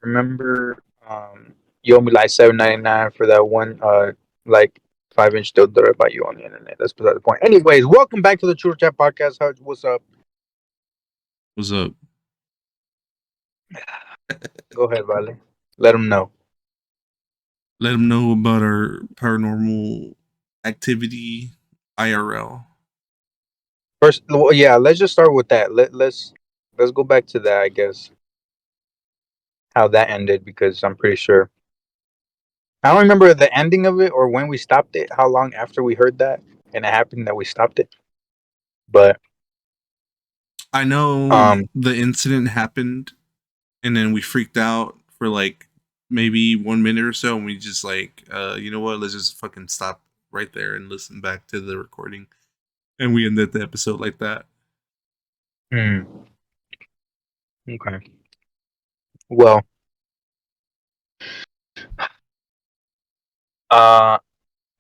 remember you owe me like $7.99 for that one like 5-inch dildo that I bought you on the internet. That's beside the point. Anyways, welcome back to the True Chat Podcast. What's up? What's up? Go ahead, Vale. Let them know. Let them know about our paranormal activity IRL. First, well, yeah, let's just start with that. Let's go back to that. I guess how that ended because I'm pretty sure I don't remember the ending of it or when we stopped it. How long after we heard that and it happened that we stopped it? But I know um, the incident happened, and then we freaked out for like maybe 1 minute or so, and we just like, you know what? Let's just fucking stop right there and listen back to the recording, and we ended the episode like that. hmm, okay. Well, uh,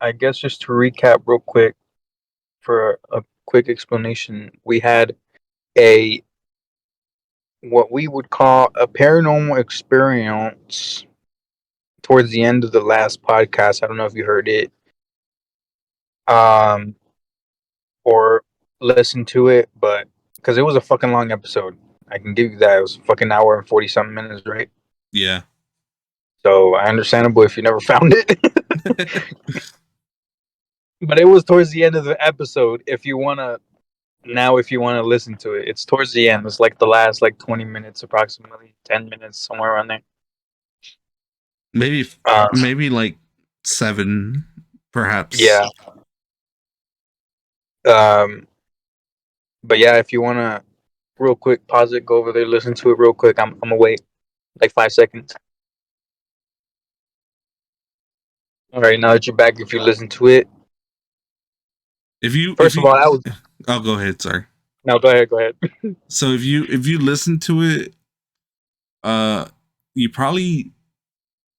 I guess just to recap real quick for a quick explanation, we had a what we would call a paranormal experience towards the end of the last podcast. I don't know if you heard it um or listened to it, but because it was a fucking long episode, I can give you that. It was a fucking hour and 40 something minutes, right? Yeah. So understandable if you never found it. But it was towards the end of the episode. If you wanna listen to it, it's towards the end. It's like the last like 20 minutes, approximately 10 minutes, somewhere around there. maybe, Uh, maybe like 7, perhaps. yeah. Um, but yeah, if you wanna real quick pause it, go over there, listen to it real quick. I'm gonna wait like 5 seconds. All right, now that you're back, if you listen to it, If first of you, all, that was I'll go ahead. Sorry. no. Go ahead, go ahead. So if you listen to it, uh, you probably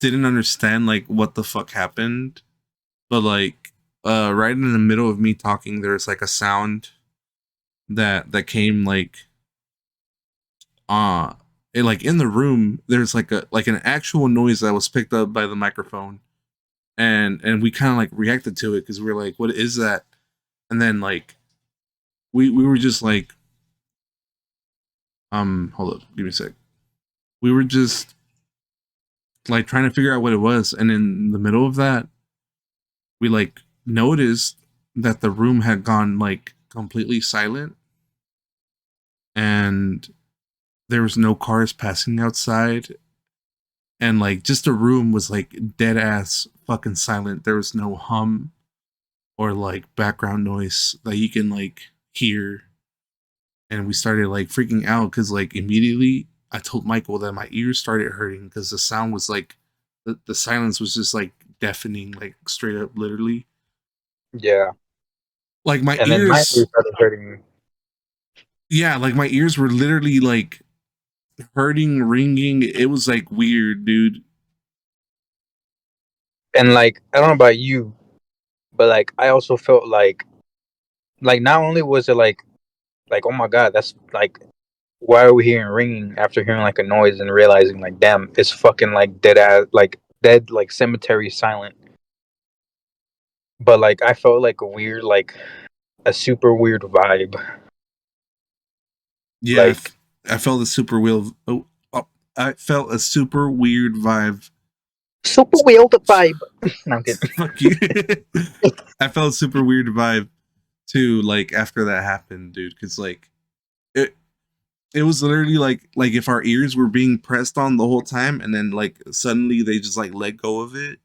didn't understand like what the fuck happened, but like right in the middle of me talking, there's like a sound that came uh like in the room. There's like an actual noise that was picked up by the microphone, and we kind of like reacted to it because we were like, what is that? And then like we were just like, hold up, give me a sec. We were just like trying to figure out what it was, and in the middle of that, we like noticed that the room had gone like completely silent, and there was no cars passing outside, and like just the room was like dead ass fucking silent. There was no hum or like background noise that you can like hear. And we started like freaking out because like immediately I told Michael that my ears started hurting because the sound was like the silence was just like deafening, like straight up literally. Yeah, Like my and then my ears ears, started hurting, yeah, like my ears were literally like hurting, ringing. It was like weird, dude. and like I don't know about you, but like I also felt like not only was it like oh my god, that's like why are we hearing ringing after hearing like a noise and realizing like damn, it's fucking like dead ass like dead like cemetery silent. But like I felt like a weird like a super weird vibe. Yeah, Like I felt a super weird. Oh, I felt a super weird vibe. super weird vibe. No, I'm kidding. Fuck you. I felt a super weird vibe too. Like after that happened, dude, because like it it was literally like if our ears were being pressed on the whole time, and then like suddenly they just like let go of it,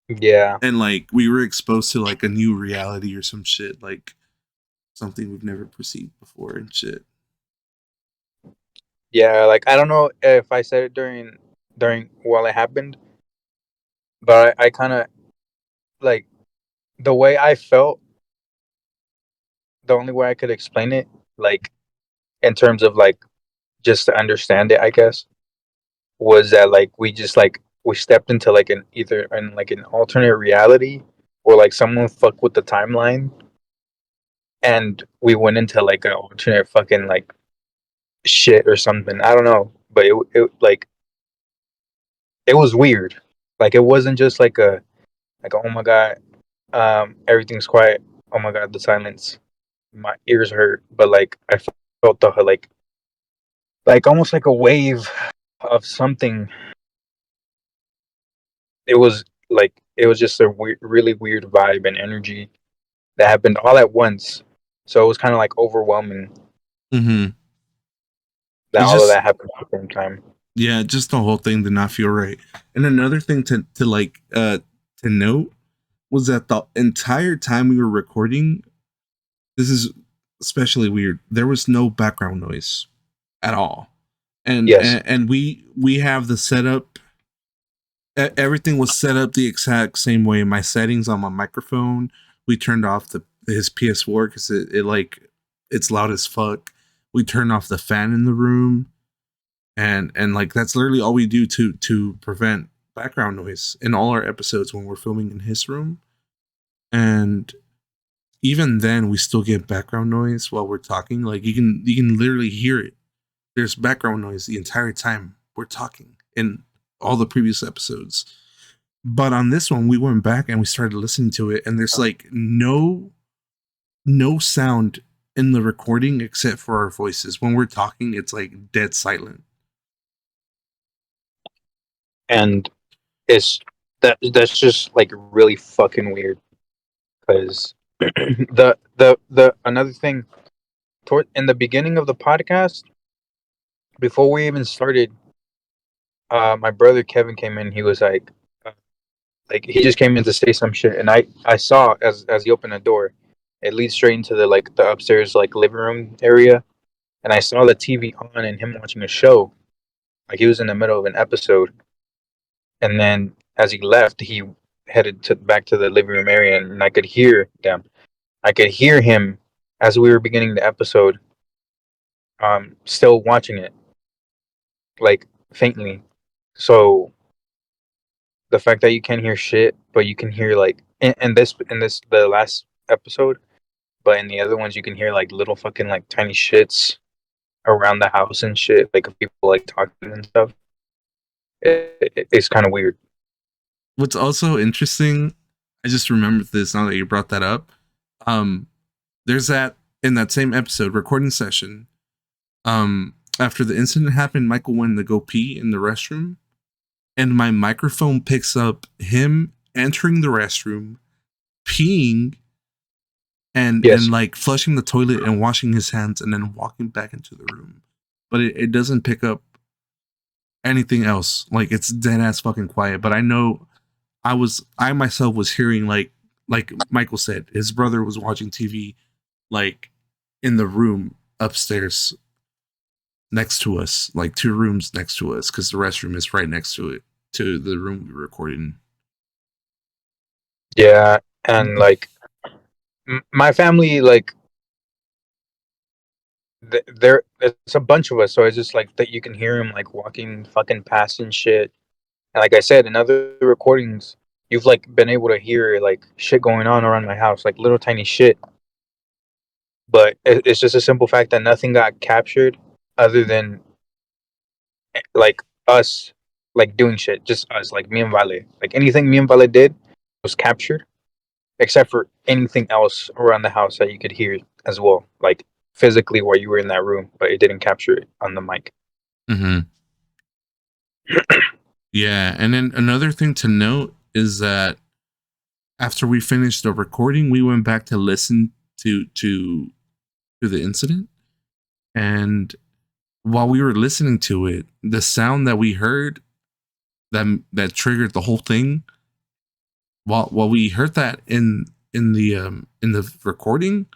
Yeah. and like we were exposed to like a new reality or some shit, like something we've never perceived before and shit. Yeah, like I don't know if I said it during while it happened, but I kind of like the way I felt. The only way I could explain it, like in terms of like just to understand it, I guess, was that like we just like we stepped into like an either in like an alternate reality or like someone fucked with the timeline and we went into like an alternate fucking like shit or something. I don't know, but it like it was weird. Like it wasn't just like a, oh my god, everything's quiet. Oh my god, the silence. My ears hurt, but like I felt the like almost like a wave of something. It was just a really weird vibe and energy that happened all at once. So it was kind of like overwhelming Mm-hmm. that It all of just that happened at the same time. yeah, just the whole thing did not feel right. And another thing to like to note was that the entire time we were recording, this is especially weird. There was no background noise at all, Yes, and we have the setup. Everything was set up the exact same way. My settings on my microphone, we turned off the his PS4 because it like it's loud as fuck. We turned off the fan in the room, and like that's literally all we do to prevent background noise in all our episodes when we're filming in his room. And even then we still get background noise while we're talking. Like you can literally hear it. There's background noise the entire time we're talking in all the previous episodes. But on this one we went back and we started listening to it, and there's like no sound in the recording except for our voices. When we're talking it's like dead silent. and it's that's just like really fucking weird because the another thing toward in the beginning of the podcast before we even started, my brother Kevin came in. He was like he just came in to say some shit, and I saw as he opened the door, it leads straight into the like the upstairs like living room area, and I saw the TV on and him watching a show, like he was in the middle of an episode, and then as he left, he headed to back to the living room area, and I could hear him as we were beginning the episode, still watching it like faintly. So the fact that you can't hear shit, but you can hear like in this the last episode, but in the other ones you can hear like little fucking like tiny shits around the house and shit, like people like talking and stuff. It's kind of weird. What's also interesting, I just remembered this now that you brought that up. Um, there's that in that same episode recording session. After the incident happened, Michael went to go pee in the restroom, and my microphone picks up him entering the restroom, peeing, and Yes. like flushing the toilet and washing his hands, and then walking back into the room. But it doesn't pick up anything else. Like it's dead ass fucking quiet. But I know I myself was hearing like Michael said, his brother was watching TV like in the room upstairs next to us, like two rooms next to us, because the restroom is right next to it, to the room we were recording. Yeah, and like my family, like there, it's a bunch of us, so it's just like that you can hear him like walking fucking past and shit. And like I said, in other recordings, you've like been able to hear like shit going on around my house, like little tiny shit. But it's just a simple fact that nothing got captured other than like us like doing shit, just us, like me and Vale. Like anything me and Vale did was captured, except for anything else around the house that you could hear as well, like physically while you were in that room, but it didn't capture it on the mic. Mm-hmm. Yeah, and then another thing to note is that after we finished the recording, we went back to listen to the incident, and while we were listening to it, the sound that we heard that triggered the whole thing. While we heard that in the recording,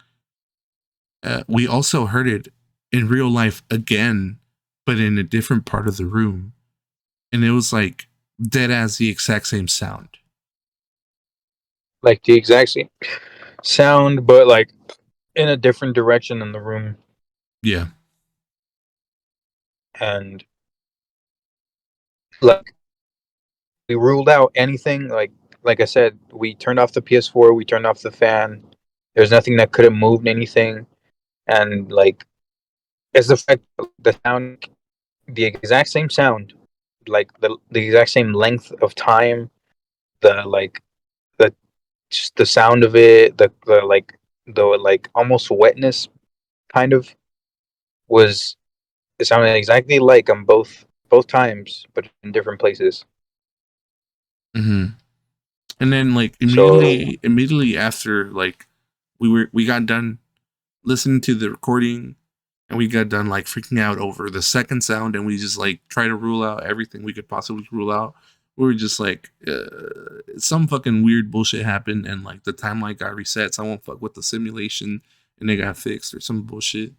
we also heard it in real life again, but in a different part of the room, and it was like dead as the exact same sound. Like the exact same sound, but like in a different direction in the room. Yeah. And like we ruled out anything like I said, we turned off the PS4, we turned off the fan. There's nothing that could have moved anything. And like it's the fact that the sound, the exact same sound like the exact same length of time, the like the just the sound of it, the like almost wetness kind of was it sounded exactly like on both times, but in different places. hmm And then like So immediately after like we got done listening to the recording and we got done like freaking out over the second sound and we just like try to rule out everything we could possibly rule out. We were just like some fucking weird bullshit happened and like the timeline got reset. Someone fucked with the simulation and they got fixed or some bullshit.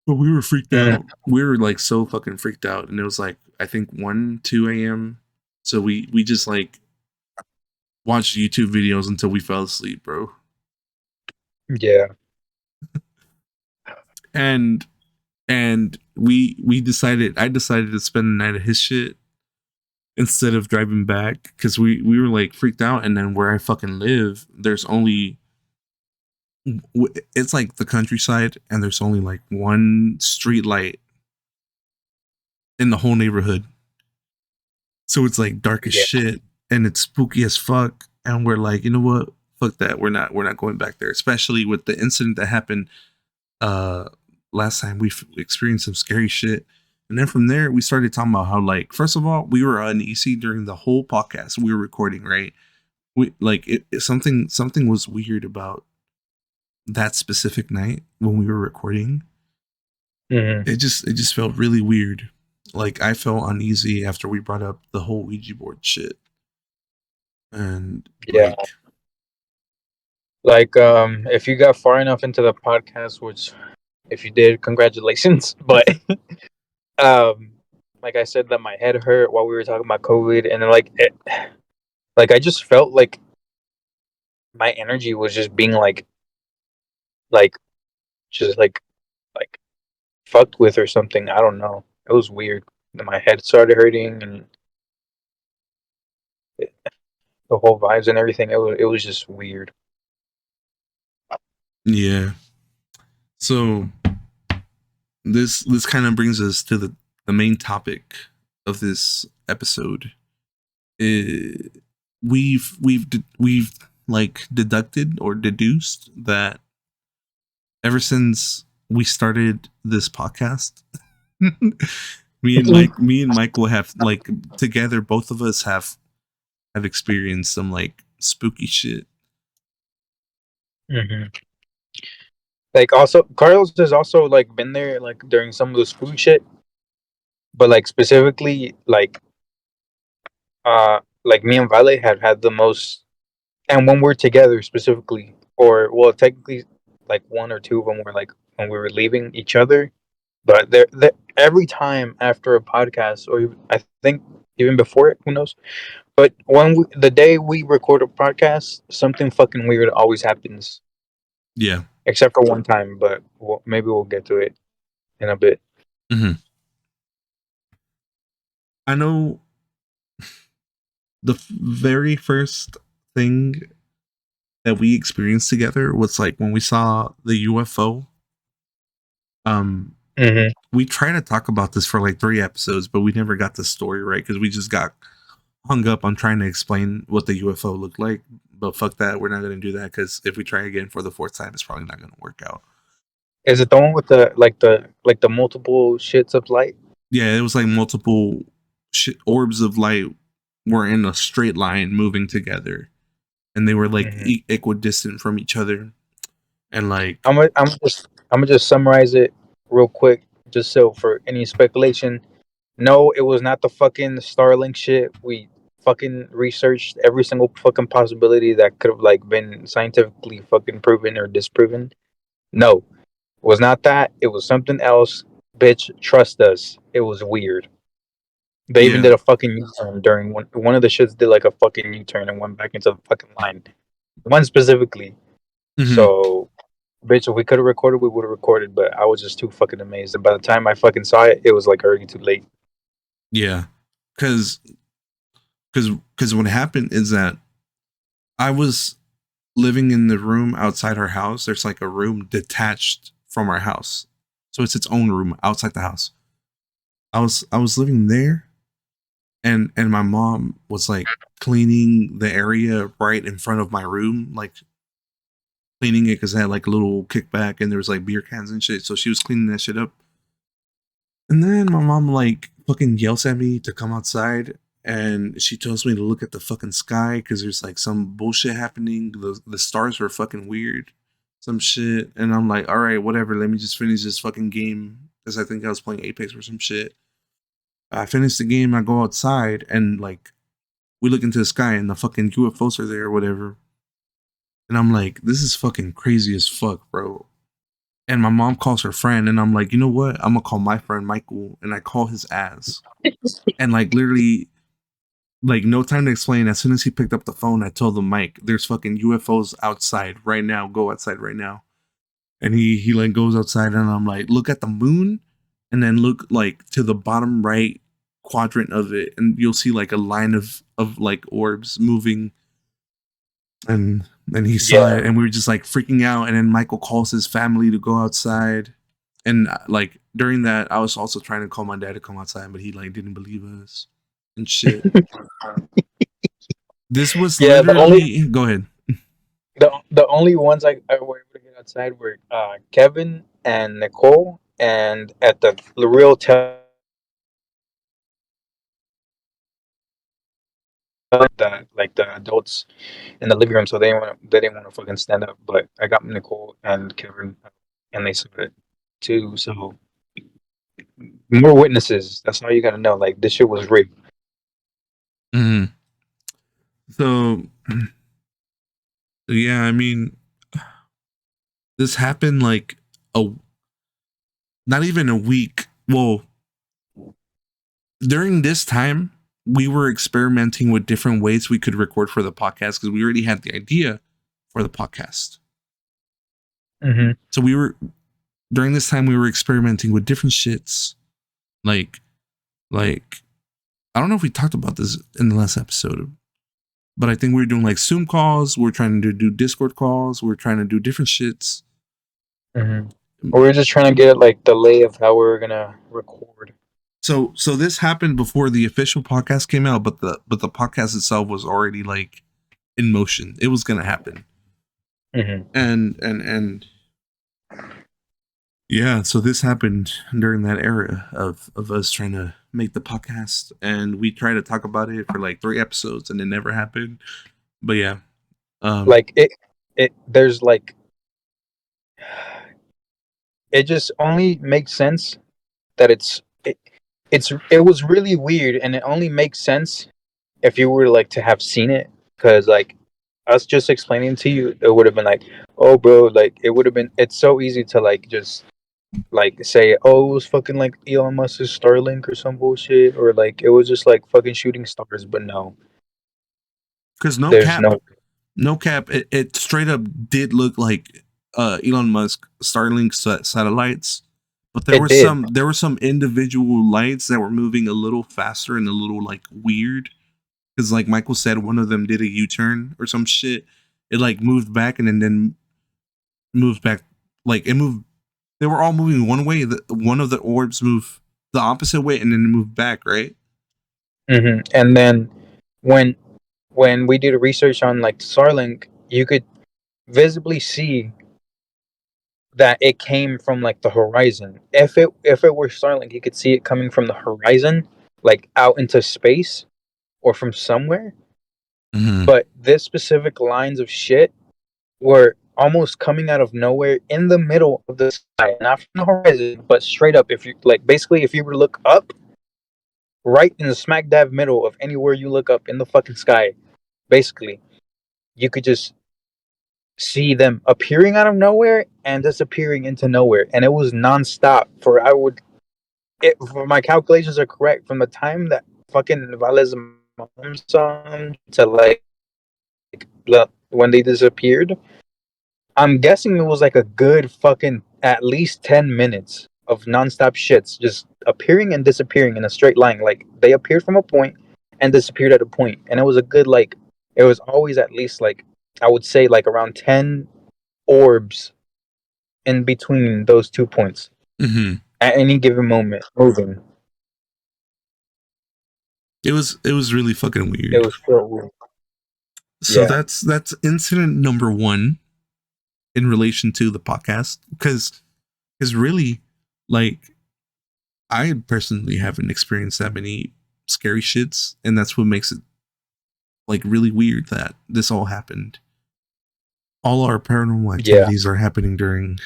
But we were freaked mm, out. We were like so fucking freaked out and it was like I think 1 2 a.m. So we just like watched YouTube videos until we fell asleep, bro. yeah, And we decided I decided to spend the night at his shit instead of driving back because we were like freaked out. And then where I fucking live, there's only it's like the countryside and there's only like one street light in the whole neighborhood, so it's like dark as yeah, shit and it's spooky as fuck. And we're like, you know what, fuck that, we're not going back there, especially with the incident that happened uh last time. We experienced some scary shit. And then from there we started talking about how, like, first of all, we were uneasy during the whole podcast we were recording, right? We like something was weird about that specific night when we were recording. hmm It just felt really weird. Like I felt uneasy after we brought up the whole Ouija board shit. And yeah. like Like if you got far enough into the podcast, which if you did, congratulations. But um, like I said, that my head hurt while we were talking about COVID, and then like I just felt like my energy was just being like just like fucked with or something. I don't know. It was weird. And my head started hurting, and the whole vibes and everything. It was just weird. yeah. So this kind of brings us to the main topic of this episode. Uh, we've like deducted or deduced that ever since we started this podcast, me and Michael have like together, both of us have experienced some like spooky shit. hmm Like also, Carlos has also like been there like during some of the food shit, but like specifically like me and Vale have had the most, and when we're together specifically, or well, technically, like one or two of them were like when we were leaving each other. But every time after a podcast, or I think even before it, who knows? But the day we record a podcast, something fucking weird always happens, Yeah. except for one time. But maybe we'll get to it in a bit. hmm I know the very first thing that we experienced together was like when we saw the UFO. Um, hmm we tried to talk about this for like 3 episodes, but we never got the story right because we just got hung up on trying to explain what the UFO looked like. But fuck that, we're not going to do that because if we try again for the fourth time, it's probably not going to work out. Is it the one with the multiple shits of light? Yeah, it was like multiple orbs of light were in a straight line moving together, and they were like hmm equidistant from each other, and like I'm gonna just summarize it real quick, just so for any speculation. No, it was not the fucking Starlink shit. We fucking researched every single fucking possibility that could have like been scientifically fucking proven or disproven. No, it was not that. It was something else. Bitch, trust us. It was weird. They even yeah. did a fucking U-turn during one of the shits did like a fucking U-turn and went back into the fucking line. One specifically. hmm So, bitch, if we could have recorded, we would have recorded. But I was just too fucking amazed. And by the time I fucking saw it, it was like already too late. yeah, because because what happened is that I was living in the room outside our house. There's like a room detached from our house, so it's its own room outside the house. I was living there, and my mom was like cleaning the area right in front of my room, like cleaning it because I had like a little kickback and there was like beer cans and shit. So she was cleaning that shit up. And then my mom like fucking yells at me to come outside and she tells me to look at the fucking sky because there's like some bullshit happening. The stars were fucking weird. Some shit. And I'm like, all right, whatever. Let me just finish this fucking game. Because I think I was playing Apex or some shit. I finish the game, I go outside and like we look into the sky and the fucking UFOs are there or whatever. And I'm like, this is fucking crazy as fuck, bro. And my mom calls her friend, and I'm like, you know what? I'm gonna call my friend Michael, and I call his ass. And like literally, like no time to explain. As soon as he picked up the phone, I told him, Mike, there's fucking UFOs outside right now. Go outside right now. And he like goes outside, and I'm like, look at the moon, and then look like to the bottom right quadrant of it, and you'll see like a line of like orbs moving. And he saw Yeah. it, and we were just like freaking out. And then Michael calls his family to go outside, and like during that, I was also trying to call my dad to come outside, but he like didn't believe us and shit. This was Yeah, literally. Go ahead. the only ones I were able to get outside were Kevin and Nicole, and at the real like the adults in the living room, so they didn't want to fucking stand up. But I got Nicole and Kevin, and they saw it too. So more witnesses. That's all you gotta know. Like this shit was real. Mhm. So yeah, I mean, this happened like a not even a week. Well, during this time, we were experimenting with different ways we could record for the podcast because we already had the idea for the podcast. Mm-hmm. So we were during this time we were experimenting with different shits. Like like I don't know if we talked about this in the last episode, but I think we were doing like Zoom calls. We're trying to do Discord calls. We're trying to do different shits. Mm-hmm. We were just trying to get like the lay of how we were gonna record. So this happened before the official podcast came out, but the podcast itself was already like in motion. It was gonna happen. Mm-hmm. And yeah, so this happened during that era of us trying to make the podcast, and we tried to talk about it for like 3 episodes, and it never happened. But yeah, um, Like it. There's like it just only makes sense that it was really weird, and it only makes sense if you were like to have seen it, because like us just explaining to you, it would have been like, oh bro, like it would have been. It's so easy to like just like say, oh, it was fucking like Elon Musk's Starlink or some bullshit, or like it was just like fucking shooting stars. But no, because there's no. no cap, it straight up did look like Elon Musk Starlink satellites, but It did. there were some individual lights that were moving a little faster and a little like weird. Because like Michael said, one of them did a U-turn or some shit. It like moved back and then moved back. Like it moved. They were all moving one way. One of the orbs moved the opposite way and then moved back. Right. And then when we did research on like Starlink, you could visibly see that it came from like the horizon. If it were Starlink, you could see it coming from the horizon, like out into space or from somewhere. Mm-hmm. But this specific lines of shit were almost coming out of nowhere in the middle of the sky, not from the horizon, but straight up. If you like, basically, if you were to look up, right in the smack dab middle of anywhere you look up in the fucking sky, basically, you could just see them appearing out of nowhere and disappearing into nowhere, and it was nonstop for for my calculations are correct, from the time that fucking Vale's mom saw him to like when they disappeared. I'm guessing it was like a good fucking at least 10 minutes of nonstop shits just appearing and disappearing in a straight line. Like they appeared from a point and disappeared at a point, and it was a good like it was always at least like I would say like around 10 orbs in between those 2 points Mm-hmm. at any given moment moving. it was really fucking It weird. was so weird. So Yeah, that's incident number one in relation to the podcast, because really, like, I personally haven't experienced that many scary shits, and that's what makes it like really weird that this all happened. All our paranormal yeah, activities are happening during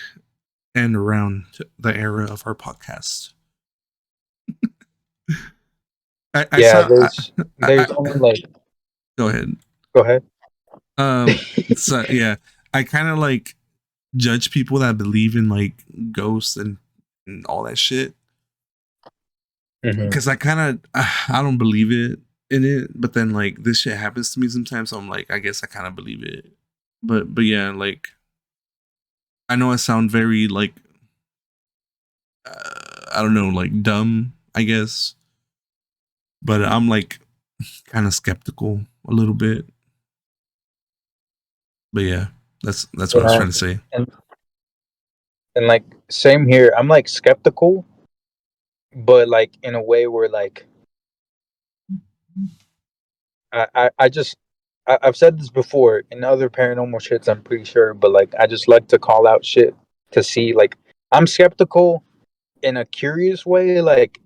and around the era of our podcast. I yeah. saw. There's only like. Go ahead. Go ahead. Um. So yeah, I kind of like judge people that believe in like ghosts and all that shit, Hmm. because I kind of I don't believe it in it, but then like this shit happens to me sometimes, so I'm like, I guess I kind of believe it. But yeah, like, I know I sound very like I don't know, like dumb, I guess, but I'm like kind of skeptical a little bit. But yeah, that's what I was Yeah, trying to say. and like same here. I'm like skeptical, but like in a way where like I just I've said this before in other paranormal shits. I'm pretty sure, but like I just like to call out shit to see. Like I'm skeptical in a curious way. Like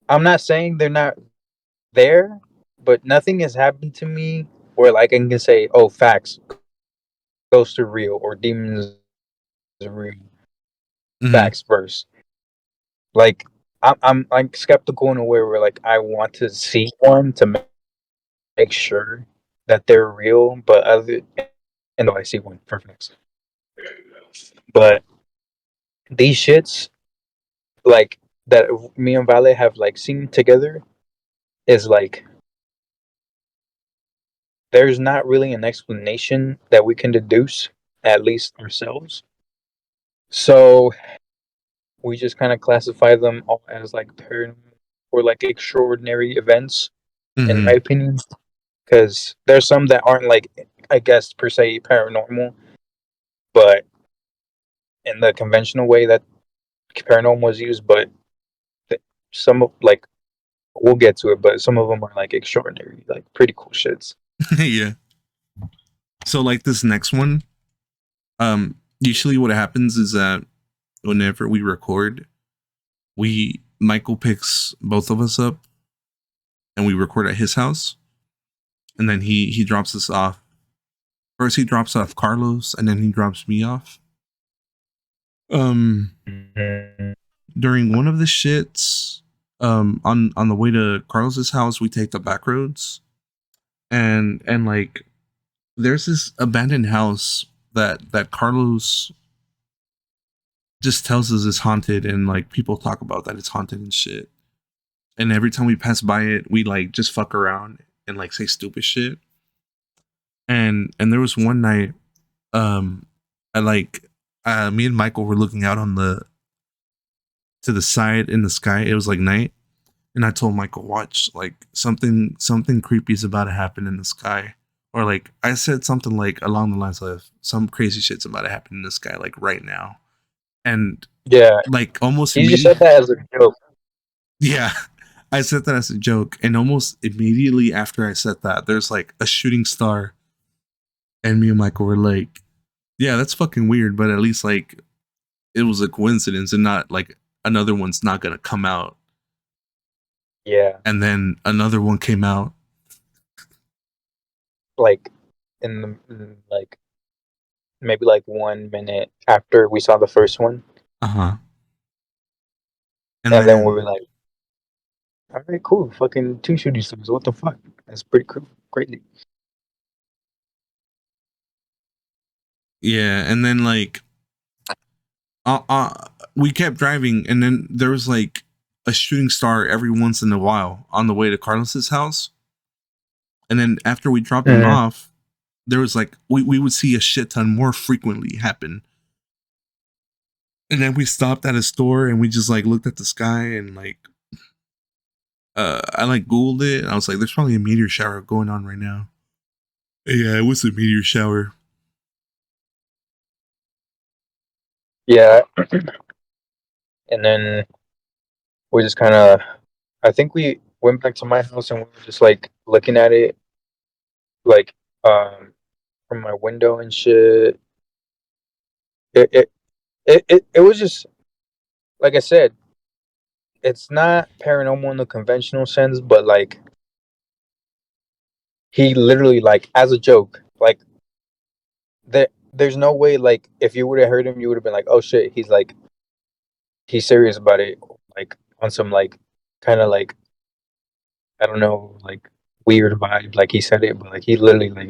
I'm not saying they're not there, but nothing has happened to me where like I can say, "Oh, facts, ghosts are real," or "demons are real." Hmm. Facts first. Like I'm like skeptical in a way where like I want to see one to make sure that they're real, but other and though I see one for facts, but these shits like that me and Vale have like seen together is like there's not really an explanation that we can deduce, at least ourselves. So we just kind of classify them all as like paranormal or like extraordinary events, in my Hmm. opinion. Because there's some that aren't like, I guess, per se paranormal, but in the conventional way that paranormal was used. But some of like we'll get to it, but some of them are like extraordinary, like pretty cool shits. Yeah. So like this next one, usually what happens is that whenever we record, we Michael picks both of us up and we record at his house, and then he drops us off. First he drops off Carlos, and then he drops me off. Um, Mm-hmm. During one of the shits, on the way to Carlos's house, we take the back roads, and like there's this abandoned house that Carlos just tells us is haunted, and like people talk about that it's haunted and shit. And every time we pass by it, we like just fuck around and like say stupid shit. And there was one night, um, I like me and Michael were looking out on the to the side in the sky. It was like night, and I told Michael, watch, like something creepy is about to happen in the sky. Or like I said something like along the lines of some crazy shit's about to happen in the sky, like right now. And Yeah, like almost you just immediately, said that as a joke. yeah, I said that as a joke, and almost immediately after I said that, there's like a shooting star, and me and Michael were like, "Yeah, that's fucking weird," but at least like it was a coincidence and not like another one's not gonna come out. Yeah, And then another one came out. like like maybe like 1 minute after we saw the first one, Uh huh. And and then we then were like, "All right, cool, fucking two shooting stars. What the fuck? That's pretty cool, crazy." yeah, and then like uh, uh we kept driving, and then there was like a shooting star every once in a while on the way to Carlos's house. And then after we dropped him Mm-hmm. off, there was like we would see a shit ton more frequently happen. And then we stopped at a store and we just like looked at the sky and like I like Googled it and I was like, there's probably a meteor shower going on right now. Yeah, it was a meteor shower. Yeah, and then we just kind of, I think went back to my house and we were just like looking at it, like from my window and shit. It it it was just like I said, it's not paranormal in the conventional sense, but like he literally like as a joke, like there's no way like if you would have heard him, you would have been like, oh shit, he's serious about it, like on some like kind of like I don't know like weird vibe, like he said it, but like he literally like,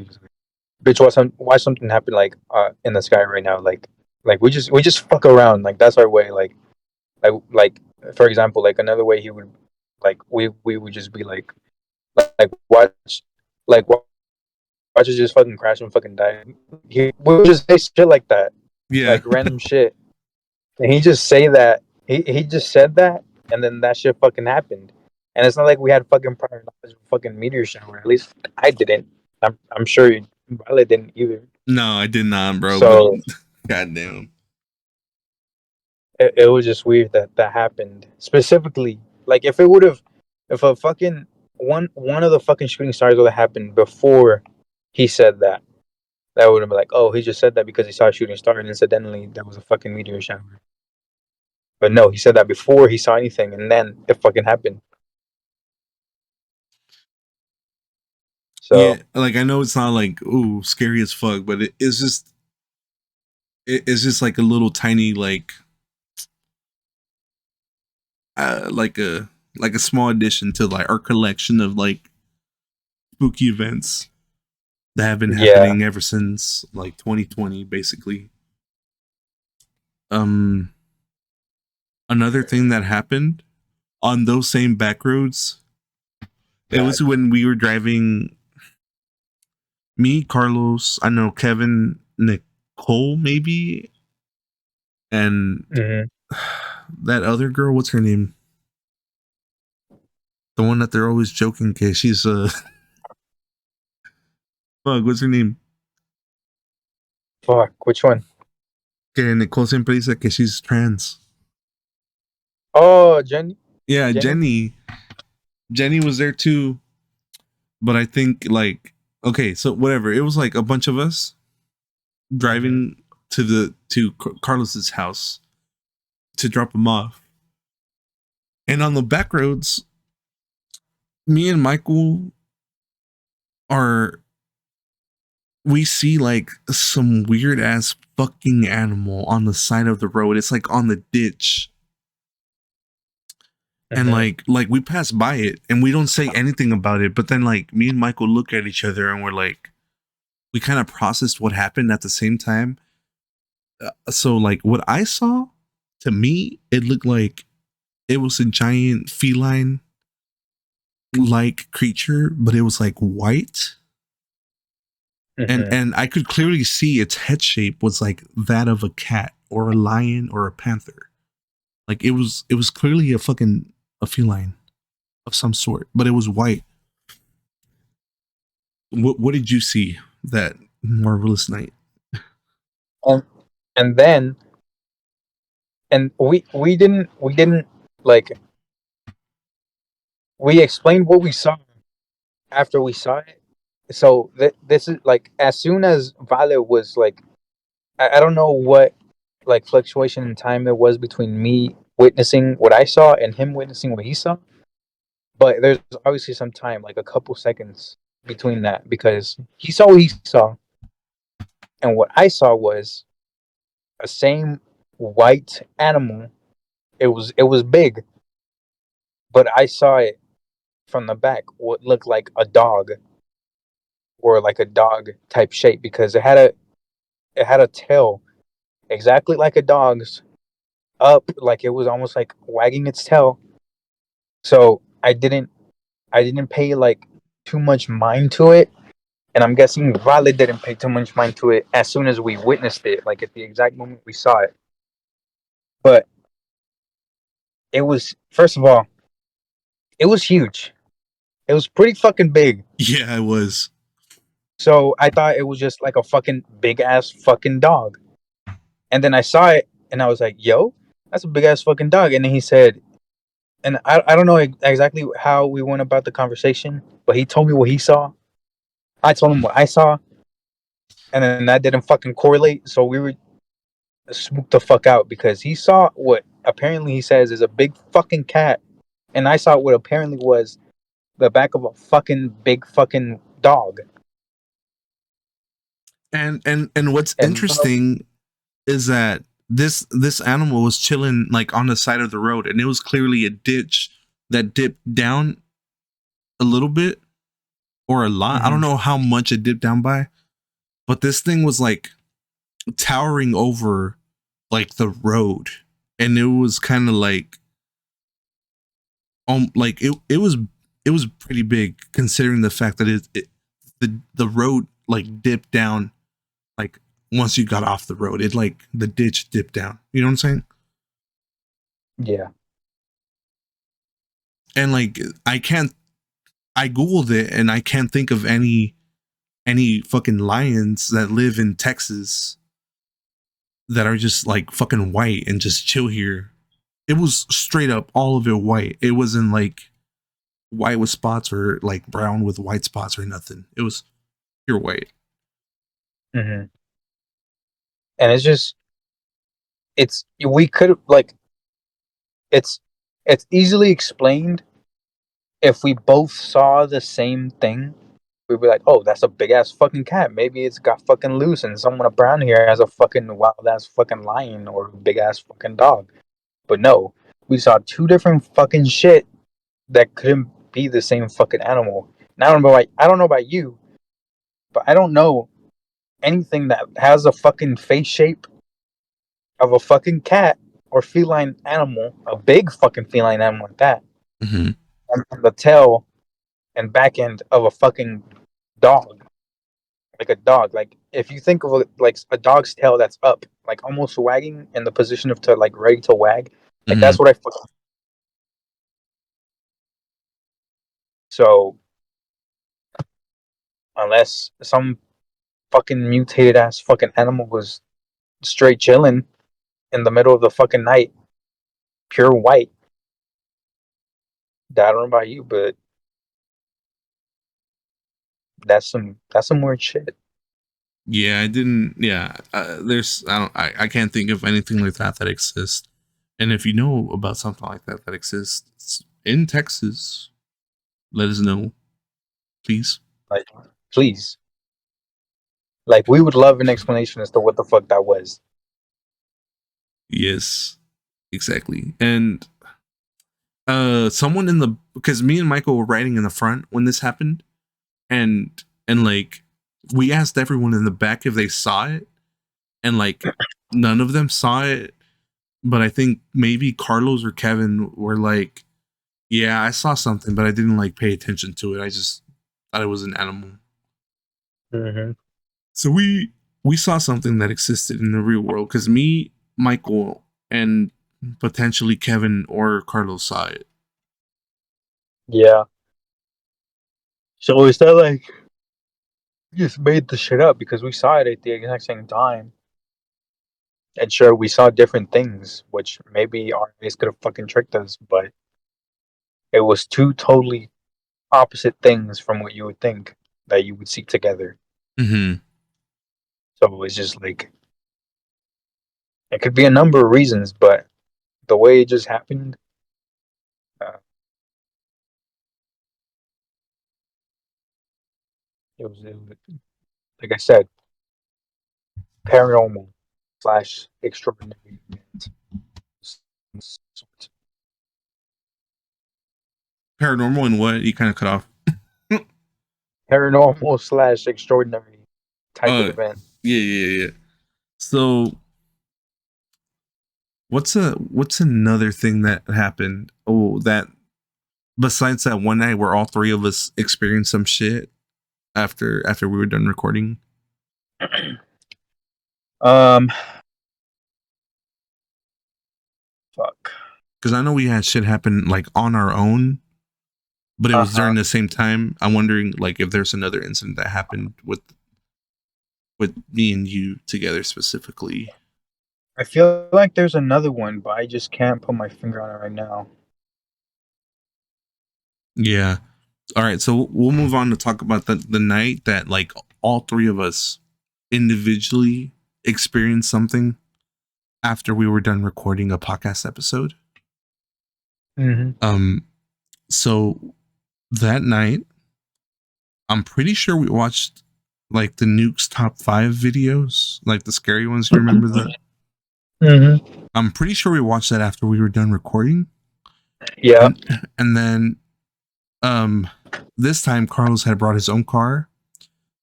bitch, watch something happen like in the sky right now, like we just fuck around, like that's our way, like for example, like another way he would like we would just be like like watch us just fucking crash and fucking die. He we would just say shit like that, Yeah. like random shit, and he just say that he just said that, and then that shit fucking happened. And it's not like we had fucking prior knowledge of fucking meteor shower. At least I didn't. I'm sure you probably didn't either. No, I did not, bro. But So goddamn. it was just weird that that happened specifically. Like if it would have, if a fucking one of the fucking shooting stars would have happened before he said that, that would have been like, oh, he just said that because he saw a shooting star, and incidentally, that was a fucking meteor shower. But no, he said that before he saw anything, and then it fucking happened. Yeah, So like I know it's not like ooh scary as fuck, but it's just like a little tiny like a small addition to like our collection of like spooky events that have been yeah, happening ever since like 2020 basically. Um Another thing that happened on those same back roads, it God. was when we were driving, me, Carlos, I know Kevin, Nicole maybe, and Hmm. that other girl, what's her name? The one that they're always joking, okay, she's fuck, what's her name? Fuck, which one? Que Nicole siempre dice que she's trans. Oh, Jenny, Yeah, Jenny. Jenny. Jenny was there too, but I think like okay, so whatever. It was like a bunch of us Hmm. driving to Carlos's house to drop him off. And on the back roads, me and Michael are we see like some weird ass fucking animal on the side of the road. It's like on the ditch. And Hmm. like we pass by it and we don't say anything about it, but then like me and Michael look at each other and we're like we kind of processed what happened at the same time. So like what I saw, to me it looked like it was a giant feline like creature, but it was like white, Hmm. and I could clearly see its head shape was like that of a cat or a lion or a panther. Like it was clearly a feline of some sort, but it was white. What did you see that marvelous night? And and then and we didn't like we explained what we saw after we saw it. So this is like as soon as Vale was like, I don't know what like fluctuation in time there was between me witnessing what I saw and him witnessing what he saw, but there's obviously some time, like a couple seconds between that, because he saw what he saw, and what I saw was a same white animal. It was big, but I saw it from the back. What looked like a dog, or like a dog type shape, because it had a tail exactly like a dog's, up, like it was almost like wagging its tail. So I didn't pay like too much mind to it, and I'm guessing Vale didn't pay too much mind to it as soon as we witnessed it, like at the exact moment we saw it. But it was, first of all, it was huge. It was pretty fucking big. Yeah, I was. So I thought it was just like a fucking big ass fucking dog. And then I saw it and I was like, yo, that's a big ass fucking dog. And then he said, and I don't know exactly how we went about the conversation, but he told me what he saw. I told him what I saw, and then that didn't fucking correlate. So we were spooked the fuck out because he saw what apparently he says is a big fucking cat, and I saw what apparently was the back of a fucking big fucking dog. And what's And interesting is that this animal was chilling like on the side of the road, and it was clearly a ditch that dipped down a little bit or a lot. I don't Mhm. know how much it dipped down by, but this thing was like towering over like the road, and it was kind of like it was pretty big considering the fact that the road like dipped down like once you got off the road. It like the ditch dipped down. You know what I'm saying? yeah. And like I googled it and I can't think of any fucking lions that live in Texas that are just like fucking white and just chill here. It was straight up all of it white. It wasn't like white with spots or like brown with white spots or nothing. It was pure white. Hmm. And it's just it's we could like it's it's easily explained if we both saw the same thing. We'd be like, oh, that's a big ass fucking cat. Maybe it's got fucking loose, and someone around here has a fucking wild ass fucking lion or a big ass fucking dog. But no, we saw two different fucking shit that couldn't be the same fucking animal. And I don't know about you, but I don't know anything that has a fucking face shape of a fucking cat or feline animal, a big fucking feline animal like that, Mm-hmm. and the tail and back end of a fucking dog, like a dog. Like if you think of like a dog's tail that's up, like almost wagging in the position of to like ready to wag, like Mm-hmm. that's what I fucking. So unless some fucking mutated ass fucking animal was straight chilling in the middle of the fucking night, pure white. I don't know about you, but that's some weird shit. Yeah, I didn't. Yeah, there's. I don't. I can't think of anything like that exists. And if you know about something like that exists in Texas, let us know, please. Like, please, like we would love an explanation as to what the fuck that was. Yes, exactly. And someone in the because me and Michael were riding in the front when this happened, and like we asked everyone in the back if they saw it, and like none of them saw it. But I think maybe Carlos or Kevin were like, "Yeah, I saw something, but I didn't like pay attention to it. I just thought it was an animal." Mm-hmm. So we saw something that existed in the real world because me, Michael, and potentially Kevin or Carlos saw it. Yeah. So is that like you just made the shit up because we saw it at the exact same time? And sure, we saw different things, which maybe our eyes could have fucking tricked us, but it was two totally opposite things from what you would think that you would see together. Mm-hmm. So it's just like it could be a number of reasons, but the way it just happened, uh, it was like I said, paranormal slash extraordinary event. Paranormal and what? You kind of cut off. Paranormal slash extraordinary type of uh, event. yeah. So what's another thing that happened? Oh, that besides that one night where all three of us experienced some shit after we were done recording. um, fuck. Because I know we had shit happen like on our own, but it Uh was huh. during the same time. I'm wondering like if there's another incident that happened with me and you together specifically. I feel like there's another one, but I just can't put my finger on it right now. Yeah. All right. So we'll move on to talk about the night that like all three of us individually experienced something after we were done recording a podcast episode. Mm-hmm. Um. So that night, I'm pretty sure we watched like the Nukes top 5 videos, like the scary ones. You remember that? Mm-hmm. I'm pretty sure we watched that after we were done recording, Yeah. and and then um this time Carlos had brought his own car,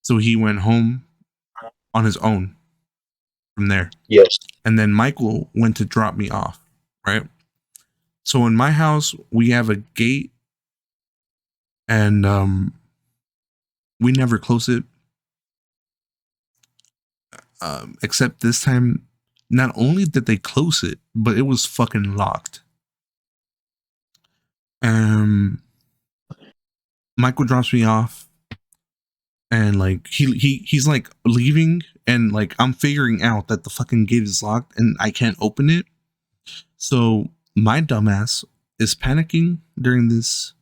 so he went home on his own from there. Yes. And then Michael went to drop me off, right? So in my house, we have a gate and we never close it. Except this time, not only did they close it, but it was fucking locked. Um, Michael drops me off, and like he's like leaving, and like I'm figuring out that the fucking gate is locked and I can't open it. So my dumbass is panicking during this,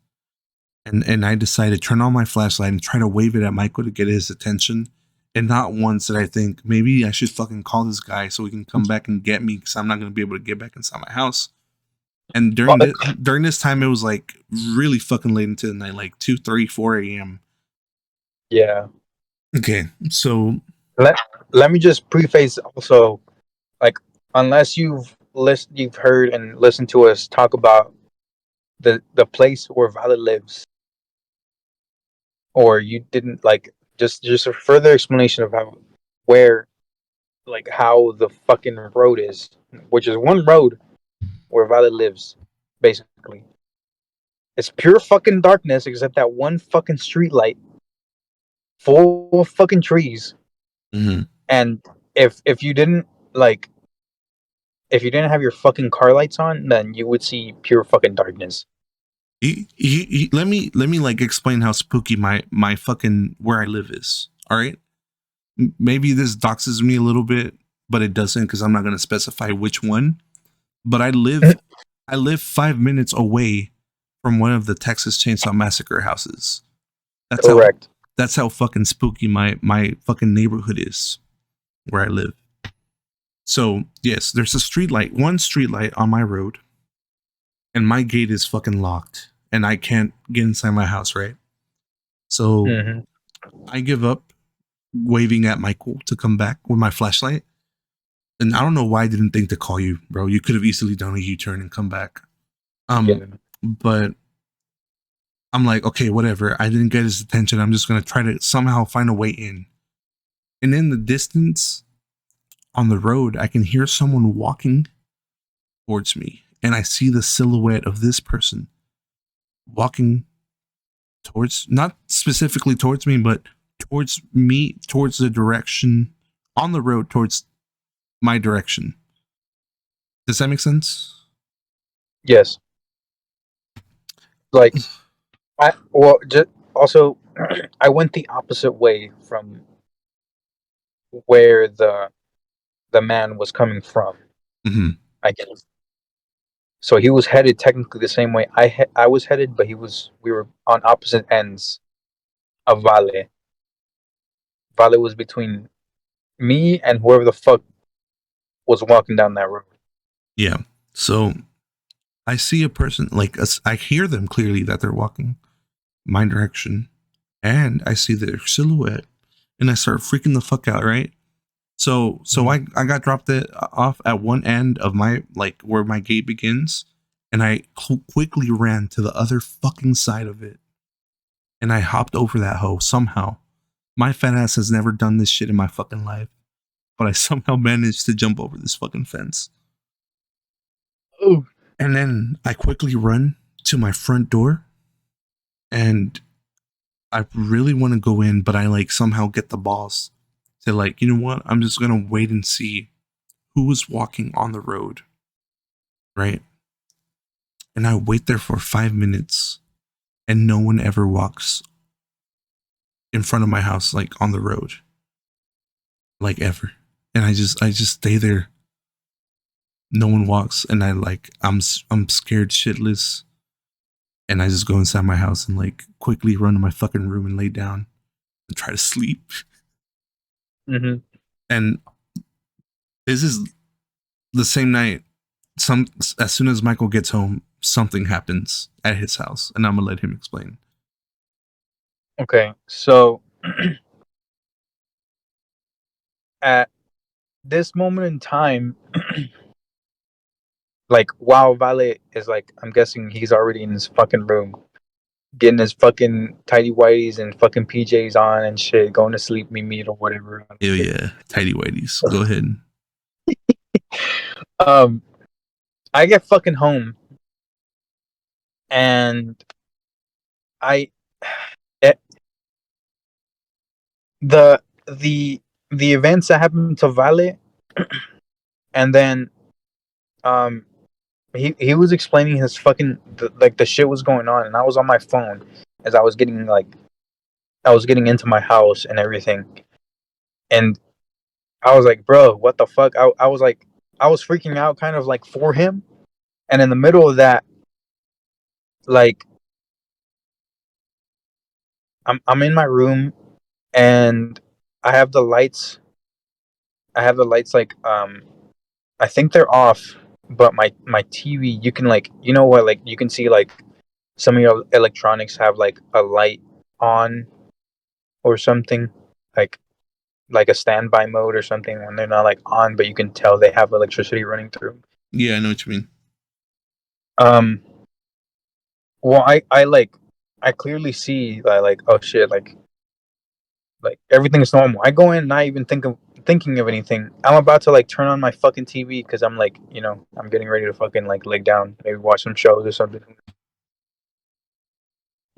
and I decide to turn on my flashlight and try to wave it at Michael to get his attention. And not once did I think maybe I should fucking call this guy so he can come back and get me because I'm not gonna be able to get back inside my house. And during this time, it was like really fucking late into the night, like 2, 3, 4 a.m. Yeah. Okay, so Let Let me just preface also, like, unless you've heard and listened to us talk about the place where Violet lives, or you didn't, like, just a further explanation of where how the fucking road is, which is one road where Violet lives, basically. It's pure fucking darkness except that one fucking street light full of fucking trees. mhm. And if you didn't like if you didn't have your fucking car lights on, then you would see pure fucking darkness. Let me like explain how spooky my fucking where I live is. All right, maybe this doxes me a little bit, but it doesn't because I'm not gonna specify which one. But I live 5 minutes away from one of the Texas Chainsaw Massacre houses. That's how Correct. that's how fucking spooky my fucking neighborhood is where I live. So yes, there's a street light, one street light on my road, and my gate is fucking locked, and I can't get inside my house. Right. So Mm-hmm. I give up, waving at Michael to come back with my flashlight. And I don't know why I didn't think to call you, bro. You could have easily done a U-turn and come back. Yeah. But I'm like, okay, whatever. I didn't get his attention. I'm just gonna try to somehow find a way in. And in the distance on the road, I can hear someone walking towards me. And I see the silhouette of this person walking towards, not specifically towards me, but towards me, towards the direction on the road, towards my direction. Does that make sense? Yes. Like I well just also I went the opposite way from where the man was coming from, Mm-hmm. I guess. So he was headed technically the same way I was headed, but we were on opposite ends of Vale. Vale was between me and whoever the fuck was walking down that road. Yeah. So I see a person, like I hear them clearly that they're walking my direction, and I see their silhouette, and I start freaking the fuck out. Right. So Mm. I got dropped it off at one end of my like where my gate begins, and I quickly ran to the other fucking side of it, and I hopped over that hoe somehow. My fat ass has never done this shit in my fucking life, but I somehow managed to jump over this fucking fence. Oh. And then I quickly run to my front door, and I really want to go in, but I like somehow get the balls to like, you know what? I'm just gonna wait and see who was walking on the road, right? And I wait there for 5 minutes, and no one ever walks in front of my house, like on the road, like ever. And I just stay there. No one walks, and I'm scared shitless. And I just go inside my house and like quickly run to my fucking room and lay down and try to sleep. Mm-hmm. And this is the same night. Some As soon as Michael gets home, something happens at his house, and I'm gonna let him explain. Okay, so at this moment in time, like while Valet is like, I'm guessing he's already in his fucking room, getting his fucking tidy whities and fucking PJs on and shit, going to sleep, me or whatever. Oh yeah, tidy whities. Go ahead. Um, I get fucking home and I, it, the the the events that happened to Valet, and then um he was explaining his fucking like the shit was going on, and I was on my phone as I was getting into my house and everything, and I was like, bro, what the fuck? I was like, I was freaking out kind of like for him, and in the middle of that, like I'm in my room and I have the lights. I have the lights like I think they're off, but my TV, you can like, you know what, like you can see like some of your electronics have like a light on or something, like like a standby mode or something when they're not like on, but you can tell they have electricity running through. Yeah, I know what you mean. Um, well, I like I clearly see that like, oh shit, like everything is normal. I go in, not even thinking of anything. I'm about to like turn on my fucking TV because I'm like, you know, I'm getting ready to fucking like lay down, maybe watch some shows or something.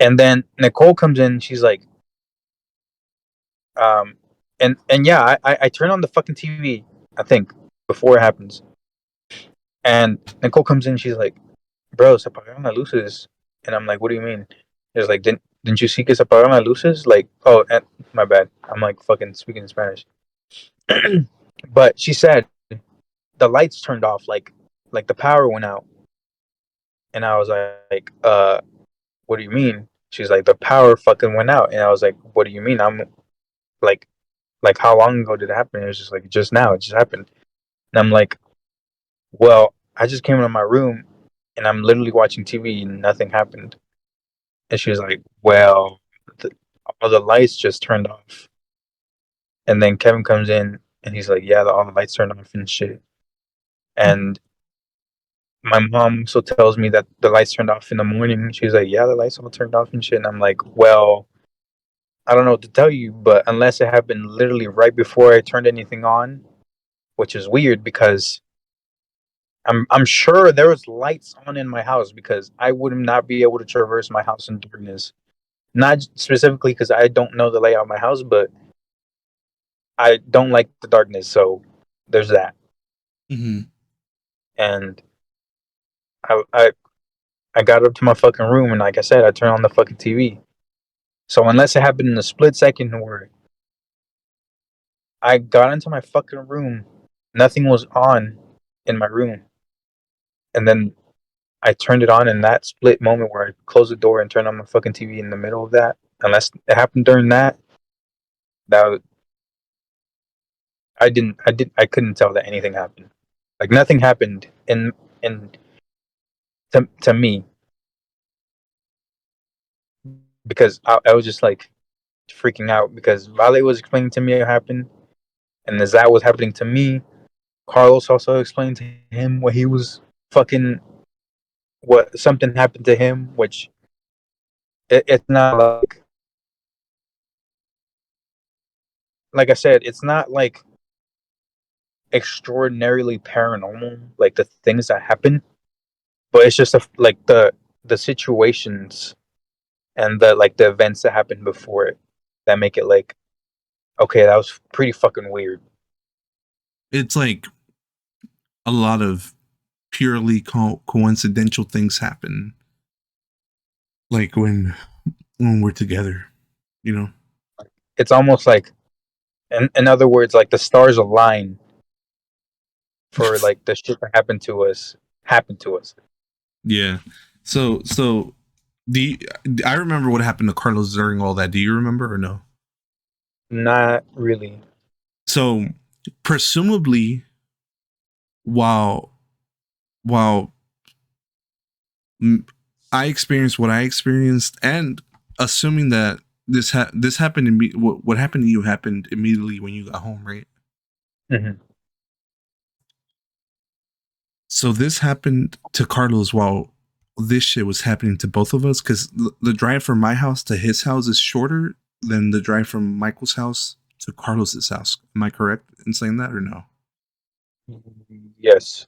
And then Nicole comes in. She's like, um, and yeah, I turn on the fucking TV. I think before it happens, and Nicole comes in. She's like, "Bro, se apagaron las luces." And I'm like, "What do you mean?" It's like, "Didn't you see que se apagaron las luces?" Like, oh, and my bad. I'm like fucking speaking Spanish. But she said the lights turned off, like the power went out, and I was like, what do you mean? She's like, the power fucking went out, and I was like, what do you mean? I'm like, how long ago did it happen? It was just like just now, it just happened, and I'm like, well, I just came into my room, and I'm literally watching TV, and nothing happened, and she was like, well, the, all the lights just turned off, and then Kevin comes in, and he's like, yeah, all the lights turned off and shit, and my mom also tells me that the lights turned off in the morning. She's like, "Yeah, the lights all turned off and shit." And I'm like, "Well, I don't know what to tell you, but unless it happened literally right before I turned anything on, which is weird because I'm sure there was lights on in my house because I would not be able to traverse my house in darkness. Not specifically because I don't know the layout of my house, but I don't like the darkness. So there's that. Mm-hmm. And I I, I got up to my fucking room and like I said, I turned on the fucking TV. So unless it happened in a split second where I got into my fucking room, nothing was on in my room, and then I turned it on in that split moment where I closed the door and turned on my fucking TV in the middle of that. Unless it happened during that, that was, I couldn't tell that anything happened. Like nothing happened in to me because I was just like freaking out because Vale was explaining to me what happened, and as that was happening to me, Carlos also explained to him what he was fucking what something happened to him, which it's not like I said, it's not like extraordinarily paranormal, like the things that happen, but it's just like the situations and the like the events that happened before it that make it like okay, that was pretty fucking weird. It's like a lot of purely coincidental things happen, like when we're together, you know. It's almost like, in other words, like the stars align for like the shit that happened to us. Do you, I remember what happened to Carlos during all that. Do you remember or no? Not really. So, presumably, while while I experienced what I experienced, and assuming that this happened to me, what happened to you happened immediately when you got home, right? Hmm. So this happened to Carlos while this shit was happening to both of us because the drive from my house to his house is shorter than the drive from Michael's house to Carlos's house. Am I correct in saying that or no? Yes.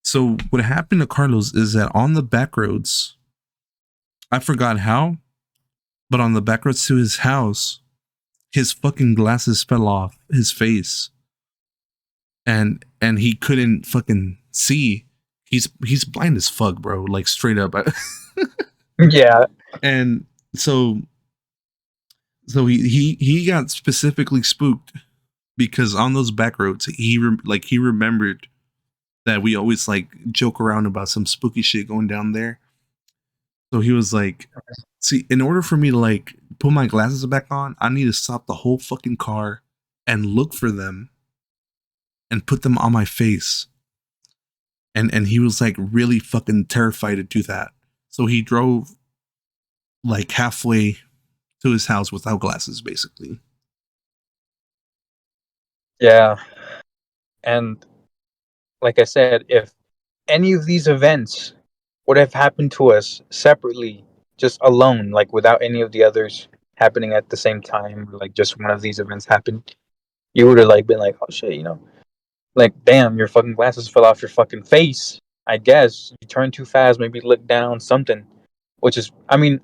So what happened to Carlos is that on the back roads, I forgot how, but on the back roads to his house, his fucking glasses fell off his face, and he couldn't fucking see. He's blind as fuck, bro. Like straight up. Yeah. And so he got specifically spooked because on those back roads he remembered that we always like joke around about some spooky shit going down there. So he was like, see, in order for me to like put my glasses back on, I need to stop the whole fucking car and look for them and put them on my face. And he was like really fucking terrified to do that. So he drove like halfway to his house without glasses, basically. Yeah. And like I said, if any of these events would have happened to us separately, just alone, like without any of the others happening at the same time, or like just one of these events happened, you would have like been like, oh shit, like damn, your fucking glasses fell off your fucking face. I guess you turned too fast, maybe look down, something. Which is, I mean,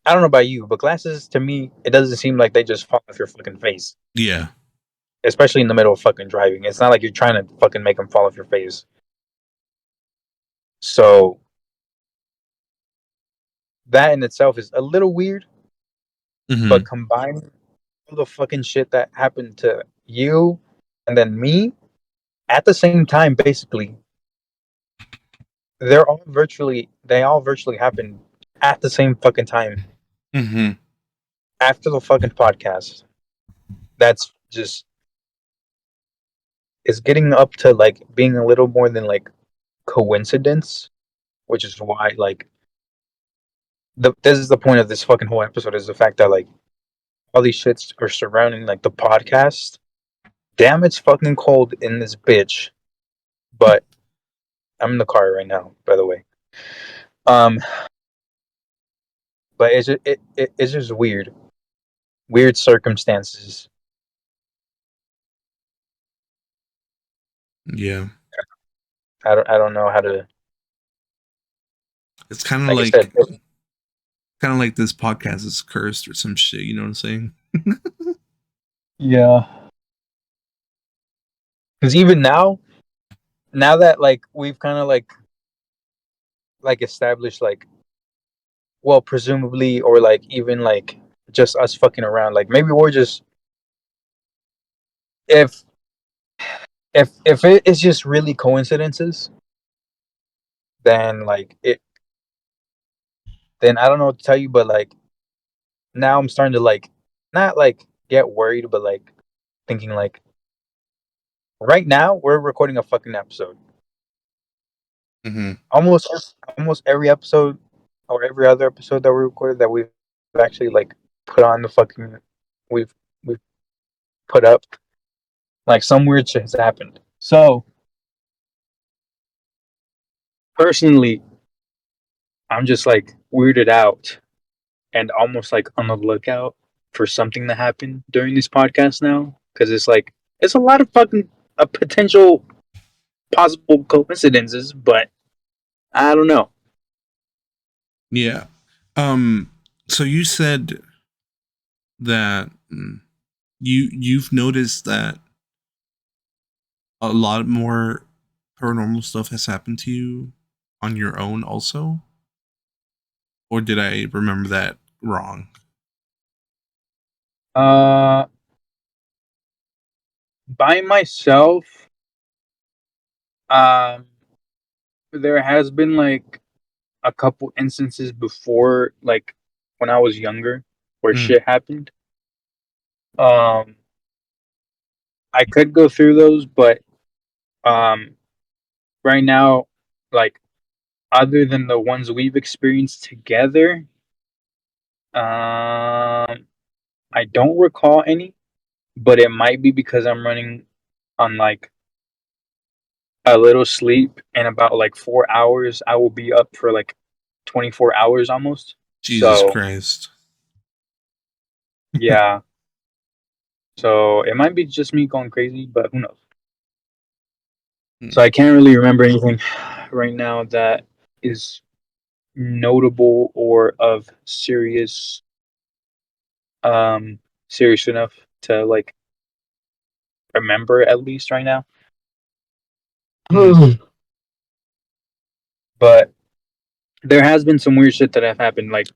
I don't know about you, but glasses to me, it doesn't seem like they just fall off your fucking face, Yeah. especially in the middle of fucking driving. It's not like you're trying to fucking make them fall off your face. So that in itself is a little weird, but Mm-hmm. combined all the fucking shit that happened to you and then me at the same time, basically, they all virtually happened at the same fucking time Mm-hmm. after the fucking podcast. That's just it's getting up to like being a little more than like coincidence, which is why like this is the point of this fucking whole episode is the fact that like all these shits are surrounding like the podcast. Damn, it's fucking cold in this bitch. But I'm in the car right now, by the way. Um, but it's just weird circumstances. Yeah. I don't know how to, It's kind of like I said. like this podcast is cursed or some shit. You know what I'm saying? Yeah. Because even now that like we've kind of like established like, well, presumably, or like even like just us fucking around, like maybe we're just, if if it is just really coincidences, then like it, then I don't know what to tell you, but like now I'm starting to like not like get worried, but like thinking like right now we're recording a fucking episode. Mm-hmm. Almost every episode or every other episode that we recorded that we've actually like put on the fucking we've we've put up, like some weird shit has happened. So personally, I'm just like weirded out and almost like on the lookout for something to happen during this podcast now, because it's like it's a lot of fucking potential possible coincidences, but I don't know. Yeah. Um. So you said that you've noticed that a lot more paranormal stuff has happened to you on your own, also, or did I remember that wrong? Uh, by myself, um, there has been like a couple instances before, like when I was younger, where Mm. shit happened. Um, I could go through those, but um, right now, like other than the ones we've experienced together, I don't recall any. But it might be because I'm running on like a little sleep. In about like 4 hours, I will be up for like 24 hours almost. Jesus So Christ. yeah, so it might be just me going crazy, but who knows? So Mm. I can't really remember anything right now that is notable or of um serious enough to like remember at least right now. Mm. But there has been some weird shit that have happened. Like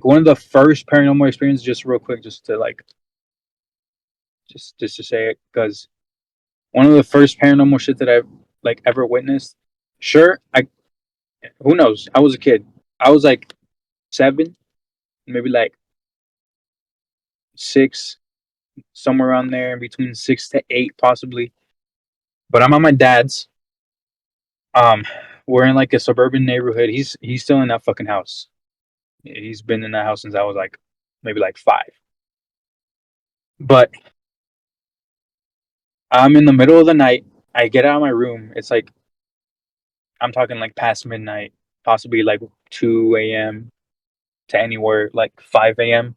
one of the first paranormal experiences, just real quick, just to like just to say it, because one of the first paranormal shit that I've like ever witnessed. Sure, I who knows? I was a kid. I was like 7, maybe like 6, somewhere around there, between 6 to 8, possibly. But I'm at my dad's. Um, we're in like a suburban neighborhood. He's still in that fucking house. He's been in that house since I was like maybe like 5. But I'm in the middle of the night. I get out of my room. It's like I'm talking like past midnight, possibly like 2 a.m. to anywhere like 5 a.m.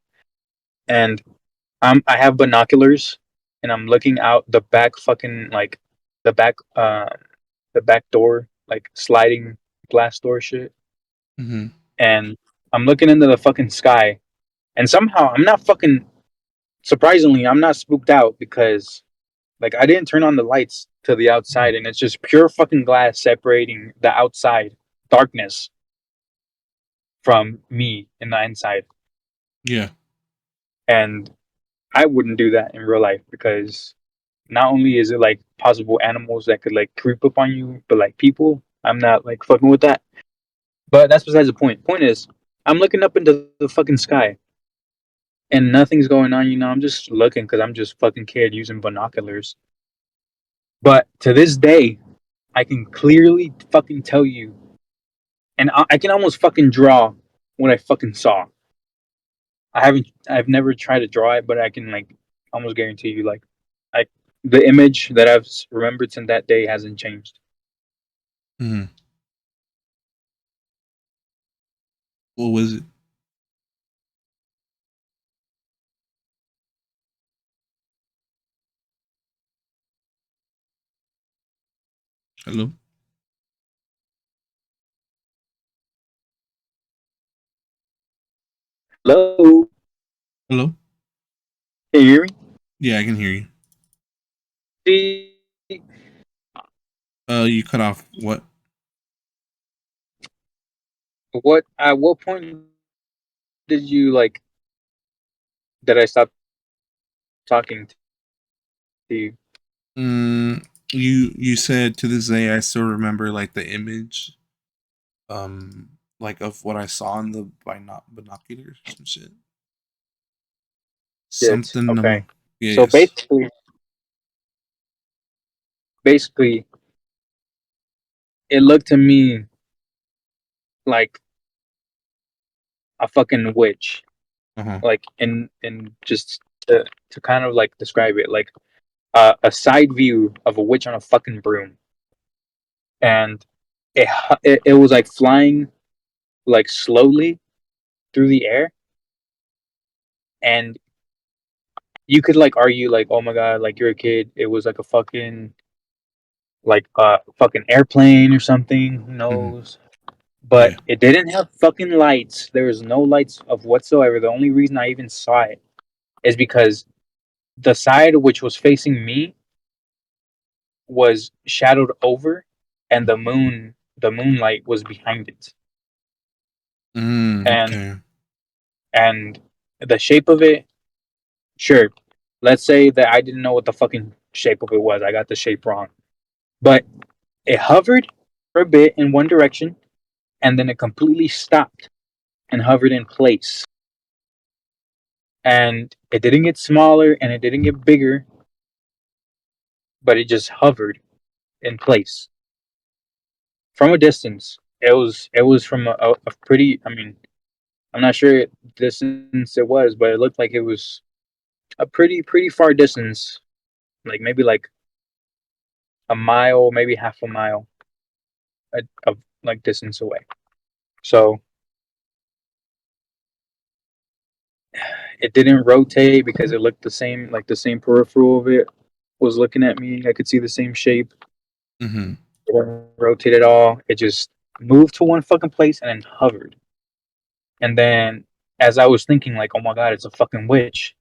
And I have binoculars, and I'm looking out the back fucking like the back the back door, like sliding glass door shit. Mm-hmm. And I'm looking into the fucking sky, and somehow I'm not fucking surprisingly I'm not spooked out because like I didn't turn on the lights to the outside, and it's just pure fucking glass separating the outside darkness from me in the inside. Yeah. And I wouldn't do that in real life because not only is it like possible animals that could like creep up on you, but like people, I'm not like fucking with that. But that's besides the point. Point is, I'm looking up into the fucking sky and nothing's going on. I'm just looking because I'm just fucking kid using binoculars. But to this day, I can clearly fucking tell you, and I can almost fucking draw what I fucking saw. I've never tried to draw it, but I can like almost guarantee you, like, I, the image that I've remembered since that day hasn't changed. Mm-hmm. What was it? Hello? Hello, Hello? can you hear me? Yeah, I can hear you. See, You cut off what? what at what point did you like? Did I stop talking to you? Mm, you said to this day I still remember like the image, like of what I saw in the binoculars or some shit. Shit. Something Okay. So yes. basically, it looked to me like a fucking witch. Uh-huh. Like in just to kind of like describe it, like a side view of a witch on a fucking broom, and it was like flying like slowly through the air, and you could like argue like, oh my god, like you're a kid, it was like a fucking like fucking airplane or something, who Mm-hmm. knows. But Yeah. it didn't have fucking lights. There was no lights of whatsoever. The only reason I even saw it is because the side which was facing me was shadowed over, and the moonlight was behind it. and Okay. and the shape of it, sure, let's say that I didn't know what the fucking shape of it was, I got the shape wrong, but it hovered for a bit in one direction, and then it completely stopped and hovered in place. And it didn't get smaller and it didn't get bigger, but it just hovered in place from a distance. It was from a pretty. I mean, I'm not sure what distance it was, but it looked like it was a pretty far distance, like maybe like a mile, maybe half a mile of like distance away. So it didn't rotate because it looked the same, like the same peripheral of it was looking at me. I could see the same shape. Mm-hmm. It didn't rotate at all. It just moved to one fucking place and then hovered. And then as I was thinking, like, oh my god, it's a fucking witch.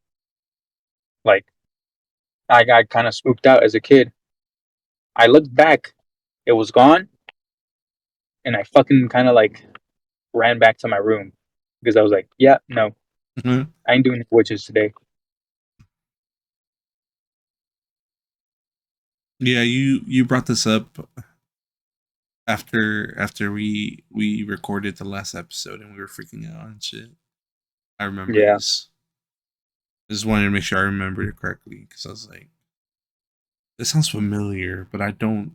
Like I got kind of spooked out as a kid. I looked back, it was gone, and I fucking kind of like ran back to my room because I was like, yeah, no, Mm-hmm. I ain't doing witches today. Yeah, you brought this up after we recorded the last episode and we were freaking out and shit. I remember Yeah, this. I just wanted to make sure I remembered it correctly because I was like, this sounds familiar, but I don't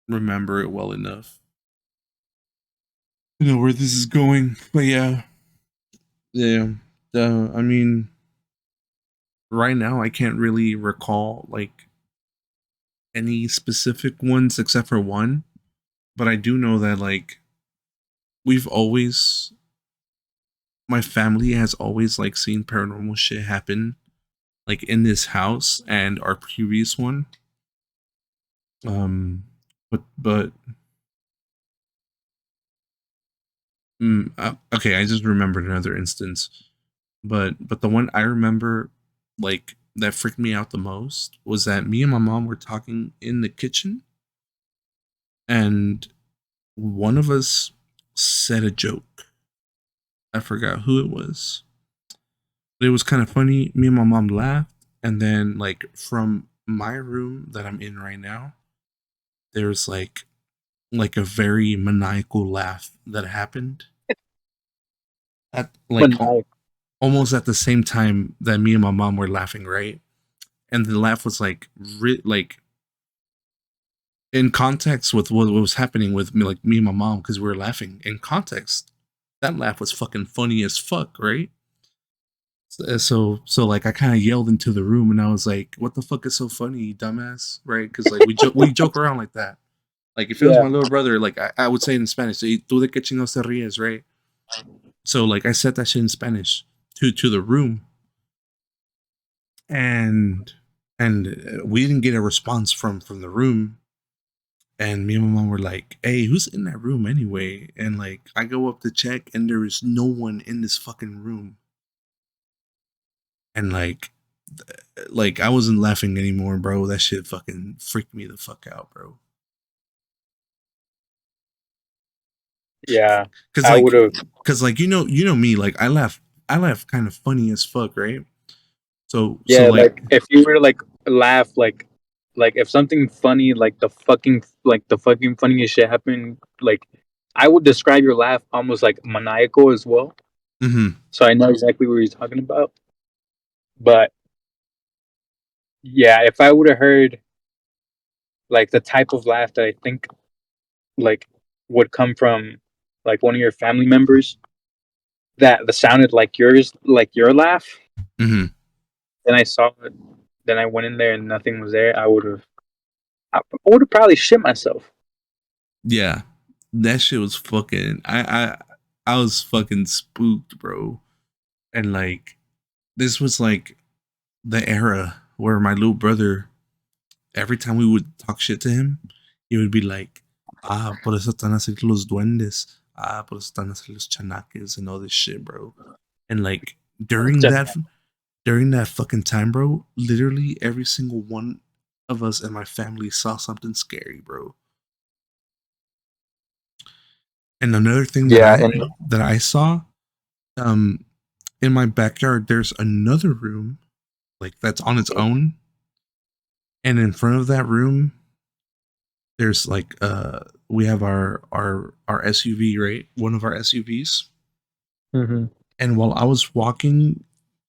remember it well enough to know where this is going. But yeah, yeah. I mean, right now I can't really recall like any specific ones except for one, but I do know that like we've always my family has always like seen paranormal shit happen like in this house and our previous one. Um but okay, I just remembered another instance. But the one I remember like that freaked me out the most was that me and my mom were talking in the kitchen and one of us said a joke. I forgot who it was. But it was kind of funny. Me and my mom laughed, and then like from my room that I'm in right now, there's like a very maniacal laugh that happened at but like almost at the same time that me and my mom were laughing, right? And the laugh was like like in context with what was happening with me, like me and my mom, because we were laughing. In context, that laugh was fucking funny as fuck, right? So like I kind of yelled into the room and I was like, "What the fuck is so funny, you dumbass?" Right? Because like we joke around like that. Like if it was yeah, my little brother, like I would say it in Spanish, "Y tú de qué chingados te ríes," right? So like I said that shit in Spanish to the room, and we didn't get a response from the room. And me and my mom were like, "Hey, who's in that room anyway?" And like I go up to check, and there is no one in this fucking room. And like I wasn't laughing anymore, bro. That shit fucking freaked me the fuck out, bro. yeah. Cause I like, would have. cause like you know me, like I laugh kind of funny as fuck, right? So Yeah, like, like if you were to like laugh, like if something funny, like the fucking funniest shit happened, like I would describe your laugh almost like maniacal as well. mm-hmm, So I know exactly what you're talking about. But yeah, if I would have heard like the type of laugh that I think like would come from like one of your family members that sounded like yours, like your laugh, mm-hmm, then I saw it, then I went in there and nothing was there, I would have probably shit myself. yeah, that shit was fucking. I was fucking spooked, bro. And like this was like the era where my little brother, every time we would talk shit to him, he would be like, "Ah, por eso están así los duendes. Ah, por eso están así los chanaques and all this shit, bro." And like during that fucking time, bro, literally every single one of us in my family saw something scary, bro. And another thing Yeah, and that I saw, um, in my backyard, there's another room like that's on its own, and in front of that room, there's like our SUV, right? One of our SUVs. Mm-hmm. And while I was walking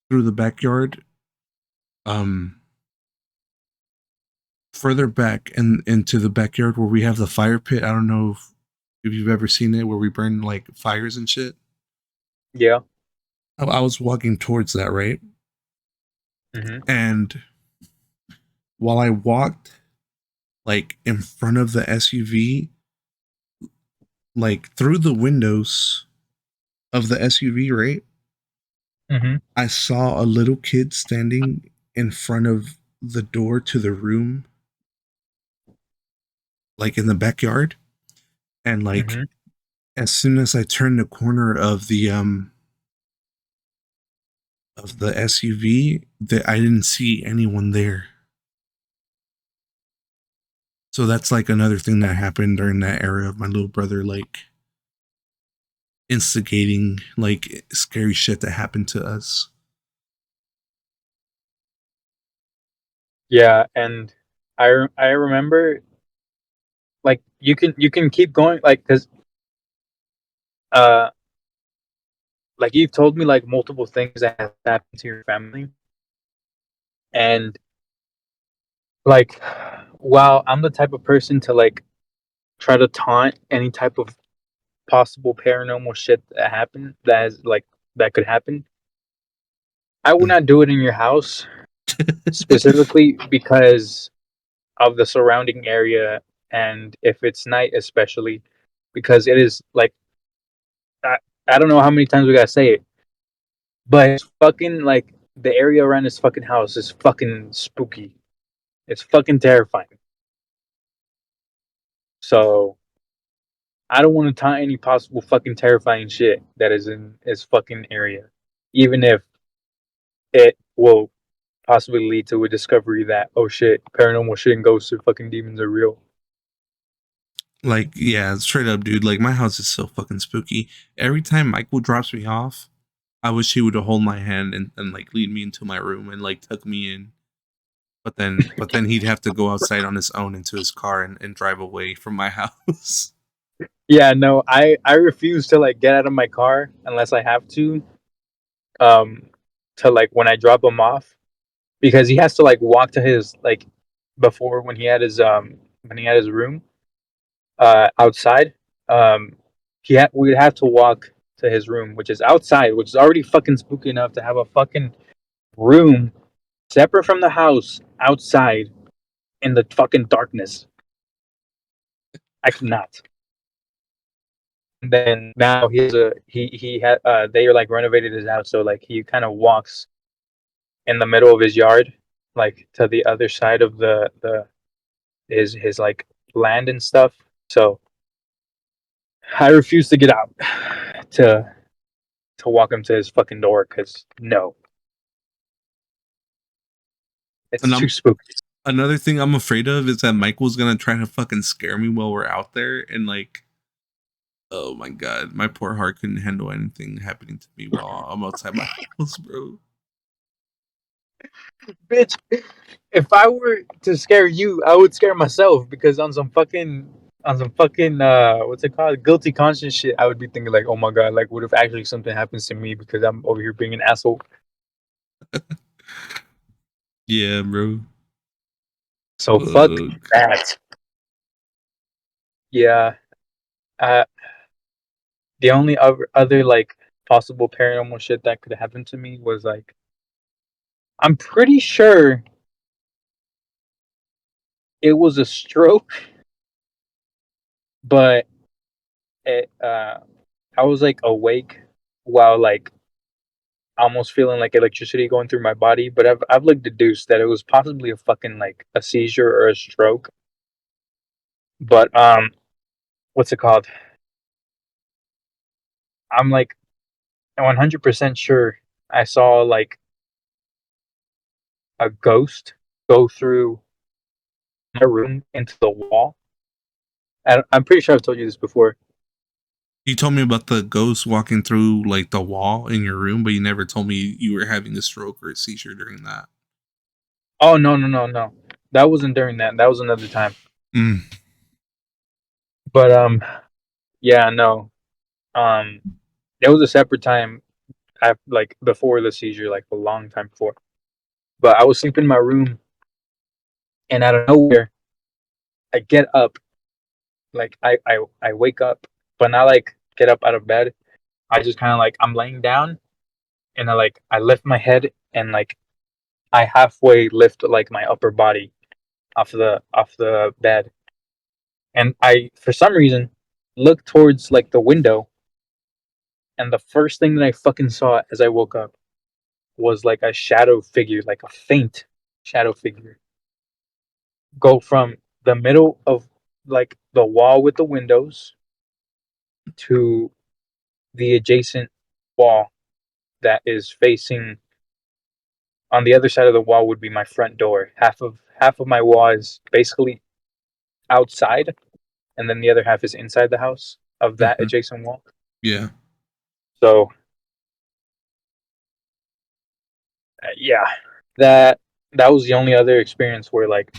through the backyard, um, further back and into the backyard where we have the fire pit. I don't know if you've ever seen it, where we burn like fires and shit. Yeah. I was walking towards that, right? Mm-hmm. And while I walked like in front of the SUV, like through the windows of the SUV, right? Mm-hmm. I saw a little kid standing in front of the door to the room, like in the backyard. And like Mm-hmm. as soon as I turned the corner of the SUV, that I didn't see anyone there. So that's like another thing that happened during that era of my little brother, like instigating like scary shit that happened to us. Yeah, and I remember like you can keep going like because uh like you've told me like multiple things that have happened to your family, and like while I'm the type of person to like try to taunt any type of possible paranormal shit that happened that has like that could happen, I would not do it in your house specifically because of the surrounding area, and if it's night especially because it is like I, I don't know how many times we gotta say it, but it's fucking like the area around this fucking house is fucking spooky. It's fucking terrifying. So I don't want to taunt any possible fucking terrifying shit that is in his fucking area, even if it will possibly lead to a discovery that oh shit, paranormal shit and ghosts and fucking demons are real. Like, yeah, straight up, dude. Like, my house is so fucking spooky. Every time Michael drops me off, I wish he would hold my hand and like lead me into my room and like tuck me in. But then he'd have to go outside on his own into his car and drive away from my house. Yeah, no, I refuse to like get out of my car unless I have um to like when I drop him off because he has to like walk to his like before when he had his room outside. um we'd have to walk to his room, which is outside, which is already fucking spooky enough to have a fucking room separate from the house outside in the fucking darkness. I cannot. And then now he had they like renovated his house, so like he kind of walks in the middle of his yard, like to the other side of the his like land and stuff. So I refuse to get out to walk him to his fucking door because no, And it's too spooky. another thing I'm afraid of is that Michael's gonna try to fucking scare me while we're out there, and like, oh my god, my poor heart couldn't handle anything happening to me while I'm outside my house, bro. Bitch, if I were to scare you, I would scare myself because on some fucking what's it called? Guilty conscience shit, I would be thinking like, oh my god, like what if actually something happens to me because I'm over here being an asshole. Yeah, bro. So fuck Fuck. that. Yeah. Uh the only other like possible paranormal shit that could happen to me was like I'm pretty sure it was a stroke, but it I was like awake while like almost feeling like electricity going through my body, but I've like deduced that it was possibly a fucking like a seizure or a stroke. But what's it called? I'm like 100% sure I saw like a ghost go through my room into the wall. I'm pretty sure I've told you this before. You told me about the ghost walking through like the wall in your room, but you never told me you were having a stroke or a seizure during that. Oh no, no, no, no. That wasn't during that. That was another time. Mm. But yeah, no. Um, it was a separate time. Like before the seizure, like a long time before. But I was sleeping in my room, and out of nowhere, I get up. Like I wake up, but not like get up out of bed. I just kind of like I'm laying down, and I lift my head, and like I halfway lift like my upper body off the bed, and I for some reason look towards like the window, and the first thing that I fucking saw as I woke up was like a shadow figure, like a faint shadow figure, go from the middle of like the wall with the windows to the adjacent wall that is facing on the other side of the wall would be my front door. Half of my wall is basically outside, and then the other half is inside the house of that Hmm. adjacent wall. Yeah. So yeah, that that was the only other experience where like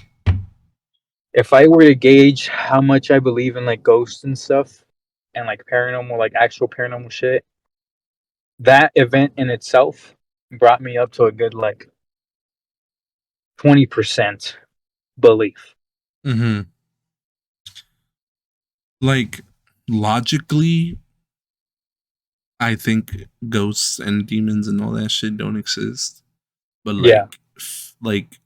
if I were to gauge how much I believe in like ghosts and stuff and like paranormal, like actual paranormal shit, that event in itself brought me up to a good like 20% belief. Hmm. Like logically, I think ghosts and demons and all that shit don't exist. But Yeah. like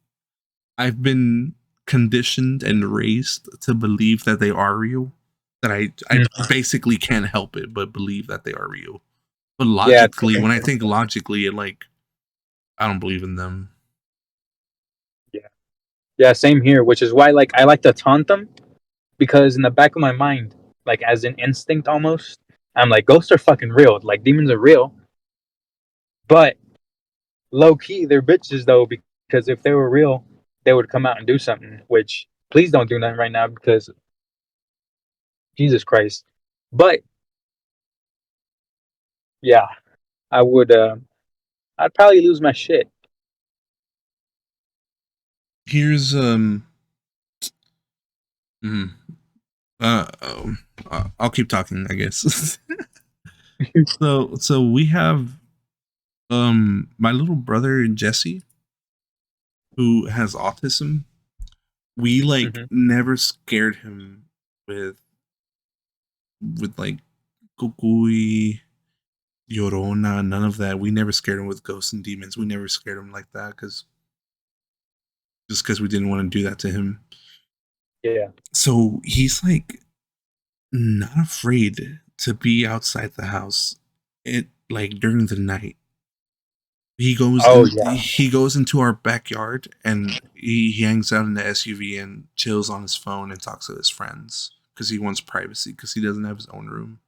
I've been conditioned and raised to believe that they are real. That I Mhm. basically can't help it but believe that they are real. But Yeah. logically, when I think logically, it like I don't believe in them. Yeah. Yeah. Same here, which is why like I like to taunt them because in the back of my mind, like as an instinct almost, I'm like ghosts are fucking real. Like demons are real, but low key they're bitches though because if they were real, they would come out and do something. Which please don't do nothing right now because Jesus Christ. But yeah, I would. I'd probably lose my shit. Here's mm, I'll keep talking, I guess. So we have my little brother Jesse who has autism. We like Hmm. never scared him with like Kukui, Llorona, none of that. We never scared him with ghosts and demons. We never scared him like that because we didn't want to do that to him. Yeah. So he's like not afraid to be outside the house. It like during the night. Oh yeah. He goes into our backyard and he hangs out in the SUV and chills on his phone and talks to his friends because he wants privacy because he doesn't have his own room.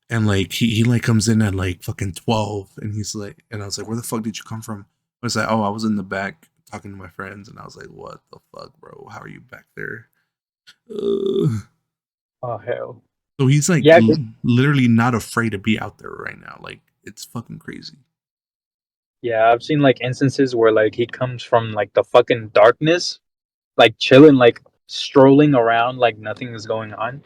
And like he like comes in at like fucking 12 and he's like and I was like, where the fuck did you come from? I was like, oh, I was in the back talking to my friends and I was like, what the fuck, bro? How are you back there? Oh hell. So he's like Yeah. 'Cause- literally not afraid to be out there right now. Like it's fucking crazy. yeah. I've seen like instances where like he comes from like the fucking darkness, like chilling, like strolling around, like nothing is going on,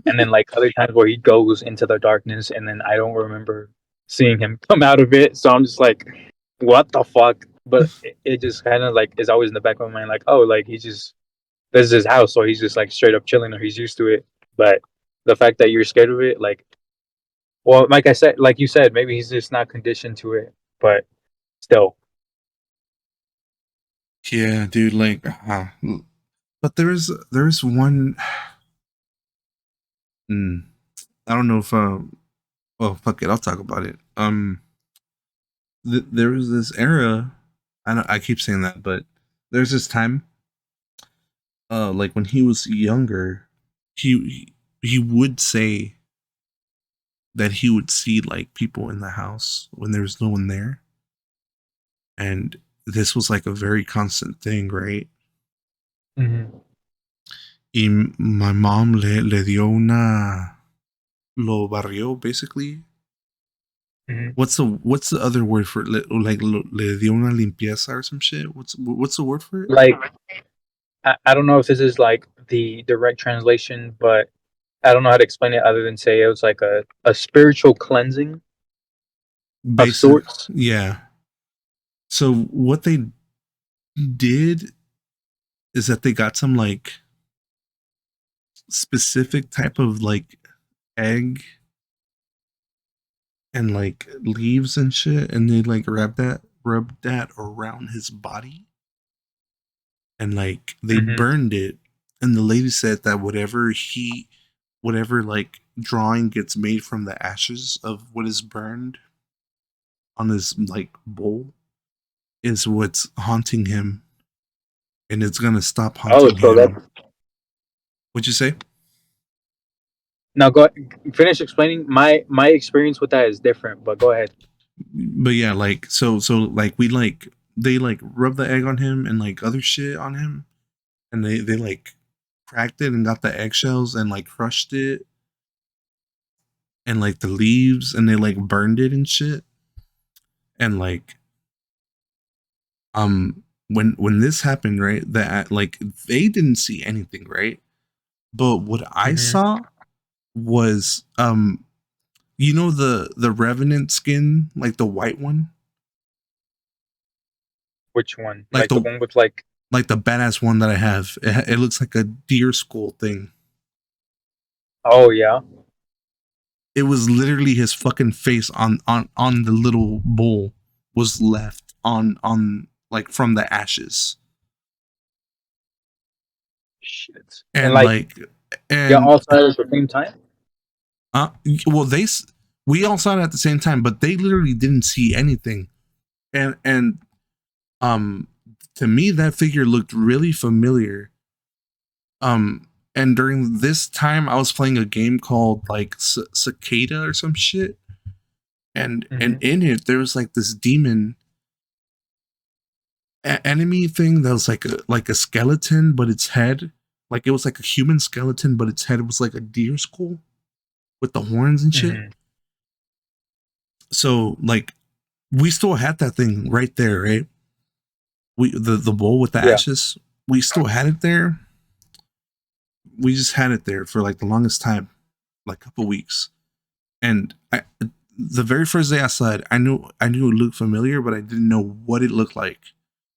and then like other times where he goes into the darkness, and then I don't remember seeing him come out of it. So I'm just like, what the fuck? But it just kind of like is always in the back of my mind, like, oh, like he just this is his house, so he's just like straight up chilling, or he's used to it. But the fact that you're scared of it, like, well, like I said, like you said, maybe he's just not conditioned to it, but still, Yeah, dude. Like, but there's one. Mm, I don't know if oh fuck it, I'll talk about it. There was this era. I keep saying that, but there's this time. Like when he was younger, he would say that he would see like people in the house when there was no one there, and this was like a very constant thing, right? hmm. Y my mom le dio una lo barrió basically. Hmm. What's the other word for it? Le dio una limpieza or some shit? What's the word for it? Like I don't know if this is like the direct translation, but I don't know how to explain it other than say it was like a spiritual cleansing of Basic, sorts. yeah. So what they did is that they got some like specific type of like egg and like leaves and shit, and they like rub that around his body, and like they Hmm. burned it. And the lady said that whatever like drawing gets made from the ashes of what is burned on his like bowl is what's haunting him, and it's gonna stop Oh, haunting so him. that's What'd you say? now go finish explaining. My experience with that is different, but go ahead. But yeah, like so like we like they like rub the egg on him and like other shit on him, and they like cracked it and got the eggshells and like crushed it and like the leaves, and they like burned it and shit. And like when this happened, right, that like they didn't see anything, right? But what I Hmm. saw was you know the revenant skin, like the white one, Which one? like Like the the one with like? like the badass one that I have. It looks like a deer skull thing. Oh yeah. It was literally his fucking face on the little bowl was left on like from the ashes. Shit. And And like like yeah, and all saw it at the same time. uh well we all saw it at the same time, but they literally didn't see anything. And um to me that figure looked really familiar. And during this time I was playing a game called like Cicada or some shit, and Hmm. in it there was like this demon enemy thing that was like a skeleton, but its head, like it was like a human skeleton, but its head was like a deer skull with the horns and shit. Hmm. So like we still had that thing right there, right? We the bowl with the Yeah. ashes, we still had it there. We just had it there for like the longest time, like a couple weeks. And the very first day I saw it, I knew it looked familiar, but I didn't know what it looked like.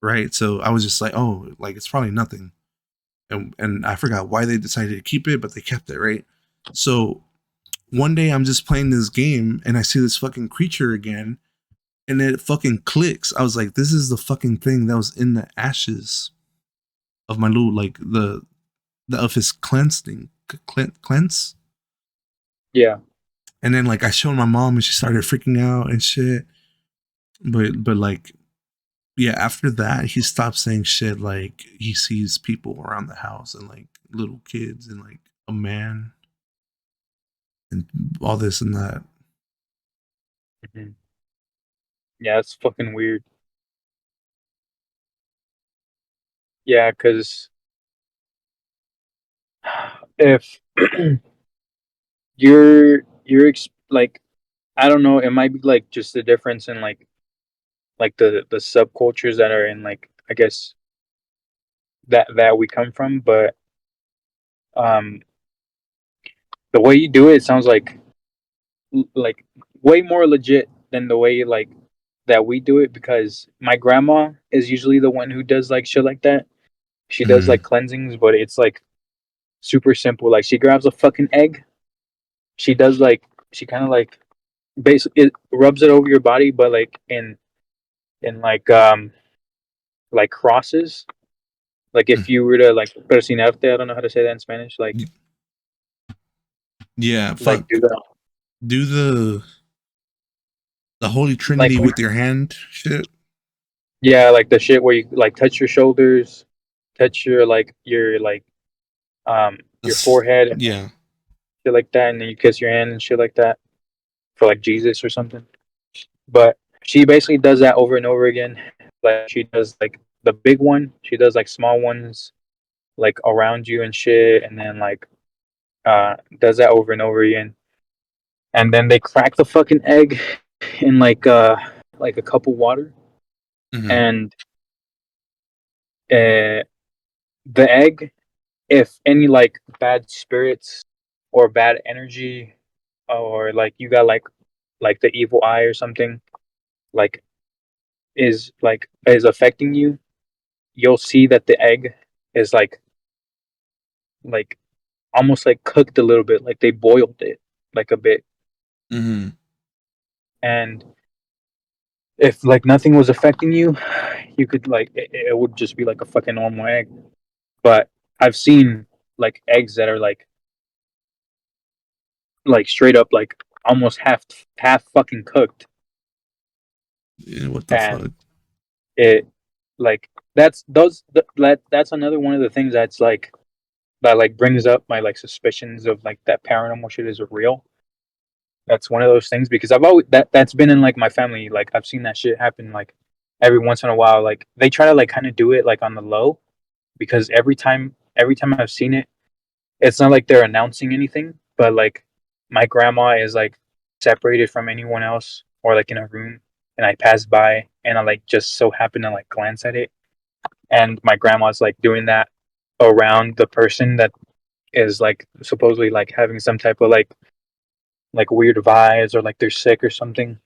Right. So I was just like, oh, like it's probably nothing. And I forgot why they decided to keep it, but they kept it, right? So one day I'm just playing this game and I see this fucking creature again, and it fucking clicks. I was like, this is the fucking thing that was in the ashes of my little like the of his cleanse thing, cleanse. Yeah. And then like I showed my mom and she started freaking out and shit. But like yeah, after that he stopped saying shit like he sees people around the house and like little kids and like a man and all this and that. Hmm. Yeah, it's fucking weird. Yeah, because if like I don't know, it might be like just the difference in like the subcultures that are in like I guess that we come from, but um the way you do it, sounds like way more legit than the way like that we do it because my grandma is usually the one who does like shit like that. She does Mm, like cleansings, but it's like super simple. Like she grabs a fucking egg. She does like she kind of like basically it rubs it over your body, but like in like crosses. Like if mm. you were to like persinarte, I don't know how to say that in Spanish. Yeah, Like do fuck. that. Do the Holy Like Trinity with your hand shit. yeah, like the shit where you like touch your shoulders, touch your That's, forehead and yeah. shit like that, and then you kiss your hand and shit like that for like Jesus or something. But she basically does that over and over again. Like she does like the big one, she does like small ones like around you and shit, and then like does that over and over again. And then they crack the fucking egg in like a cup of water, Hmm. and the egg if any like bad spirits or bad energy, or like you got like the evil eye or something, like is affecting you, you'll see that the egg is like almost like cooked a little bit, like they boiled it like a bit. Mm-hmm. And if like nothing was affecting you, you could like it would just be like a fucking normal egg. But I've seen like eggs that are like straight up like almost half fucking cooked, Yeah, what the and fuck? it like that's another one of the things that's like that like brings up my like suspicions of like that paranormal shit is real. That's one of those things because I've always that's been in like my family. Like I've seen that shit happen like every once in a while. Like they try to like kind of do it like on the low because every time I've seen it, it's not like they're announcing anything, but like my grandma is like separated from anyone else or like in a room, and I pass by and I like just so happen to like glance at it, and my grandma's like doing that around the person that is like supposedly like having some type of like weird vibes or like they're sick or something,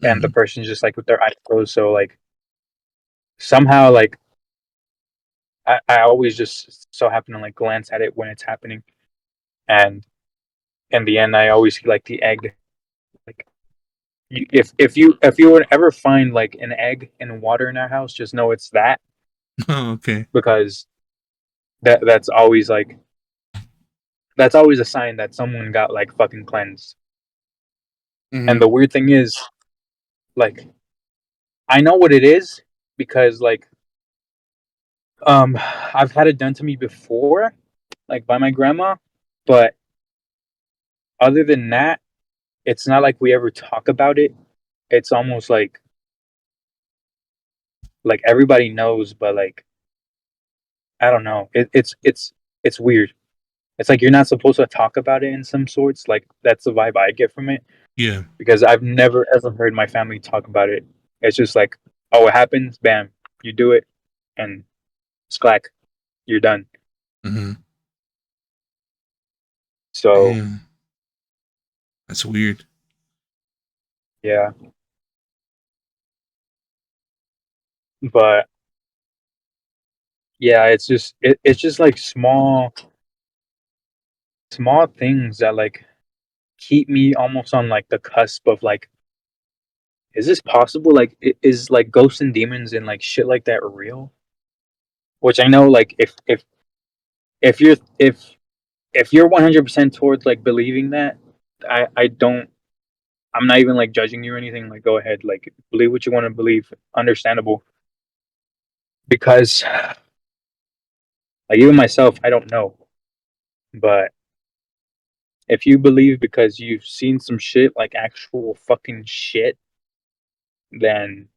and the Mm-hmm. person's just like with their eyes closed. So like somehow like I always just so happen to like glance at it when it's happening, and in the end I always see like the egg. Like if you would ever find like an egg in water in our house, just know it's that, Oh, okay. because that's always like that's always a sign that someone got like fucking cleansed. And Mm-hmm. the weird thing is, like, I know what it is because like I've had it done to me before, like by my grandma, but other than that, it's not like we ever talk about it. It's almost like everybody knows, but like I don't know. It's weird. It's like you're not supposed to talk about it in some sorts. Like that's the vibe I get from it Yeah. because I've never ever heard my family talk about it. It's just like, oh, it happens, bam, you do it, and clack, you're done. Mm-hmm. So Damn. That's weird. yeah, but yeah, it's just like small things that like keep me almost on like the cusp of like, is this possible? Like, is like ghosts and demons and like shit like that real? Which I know, like, if you're if you're 100% towards like believing that, I don't. I'm not even like judging you or anything. Like, go ahead, like believe what you want to believe. Understandable. Because like even myself, I don't know. But if you believe because you've seen some shit, like actual fucking shit, then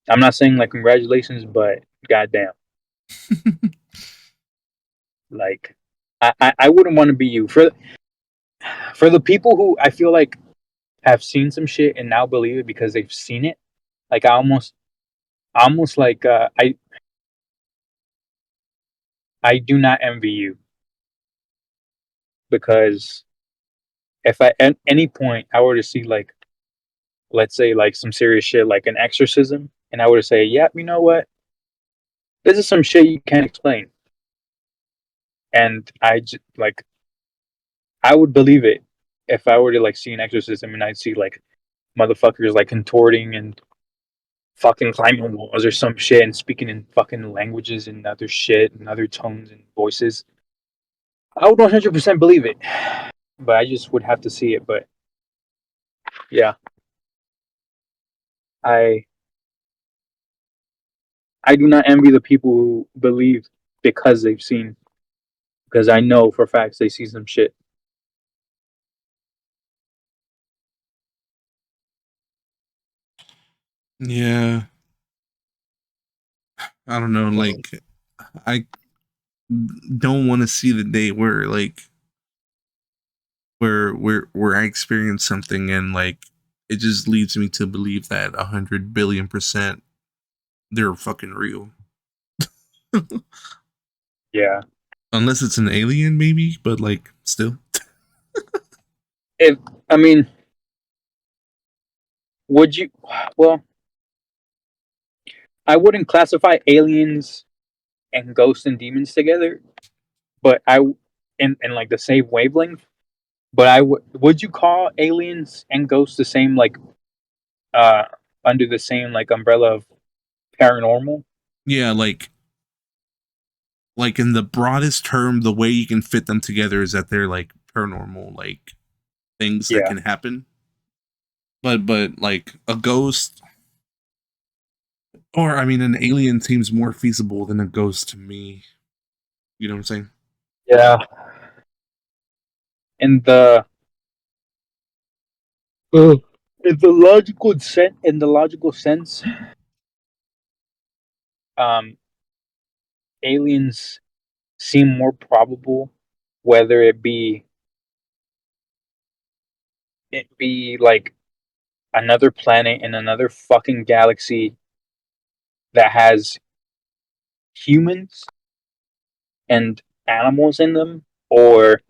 I'm not saying like congratulations, but goddamn, like I wouldn't want to be you for the people who I feel like have seen some shit and now believe it because they've seen it. Like I almost like I do not envy you, because if at any point I were to see like, let's say like some serious shit like an exorcism, and I were to say, yeah, you know what, this is some shit you can't explain, and like I would believe it if I were to like see an exorcism and I'd see like motherfuckers like contorting and fucking climbing walls or some shit and speaking in fucking languages and other shit and other tones and voices. I would 100% believe it, but I just would have to see it. But yeah, I I do not envy the people who believe because they've seen, because I know for facts they see some shit. Yeah. I don't know. Like, I don't want to see the day where like where I experience something and like it just leads me to believe that 100 billion% they're fucking real. Yeah. Unless it's an alien, maybe, but like still. If I mean, would you? Well, I wouldn't classify aliens and ghosts and demons together, but in like the same wavelength. But would you call aliens and ghosts the same uh under the same like umbrella of paranormal? Yeah, like in the broadest term, the way you can fit them together is that they're like paranormal, like things that Yeah, can happen. But like a ghost, or I mean, an alien seems more feasible than a ghost to me. You know what I'm saying? yeah. In the uh, in the logical sense, um, aliens seem more probable, whether it be like another planet in another fucking galaxy that has humans and animals in them, or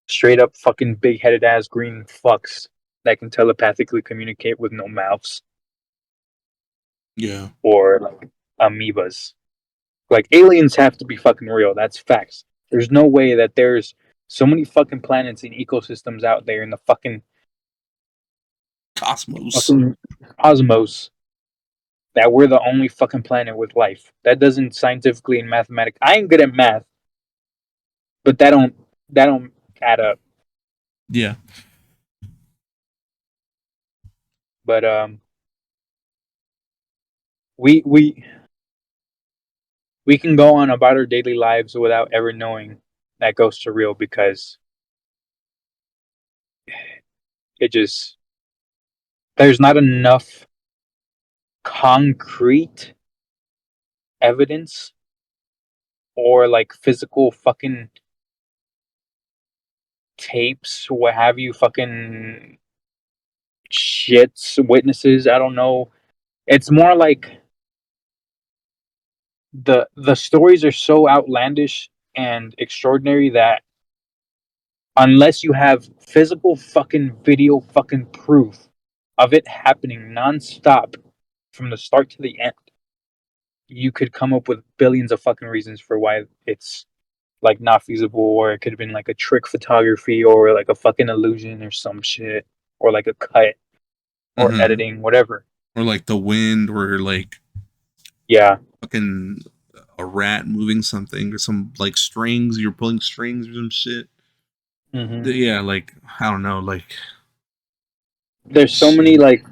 straight up fucking big headed ass green fucks that can telepathically communicate with no mouths, Yeah. or like amoebas. Like aliens have to be fucking real. That's facts. There's no way that there's so many fucking planets and ecosystems out there in the Cosmos. fucking cosmos that we're the only fucking planet with life. That doesn't scientifically and mathematically. I ain't good at math, but that don't add up. Yeah. But we we can go on about our daily lives without ever knowing that ghosts are real because it just there's not enough concrete evidence or like physical fucking tapes, what have you, fucking shits, witnesses. I don't know. It's more like the stories are so outlandish and extraordinary that unless you have physical fucking video fucking proof of it happening nonstop from the start to the end, you could come up with billions of fucking reasons for why it's like not feasible, or it could have been like a trick photography, or like a fucking illusion or some shit, or like a cut or Mm-hmm. editing, whatever. Or like the wind, or like Yeah. fucking a rat moving something, or some like strings. You're pulling strings or some shit. Hmm. Yeah, like I don't know, like There's so many shit. like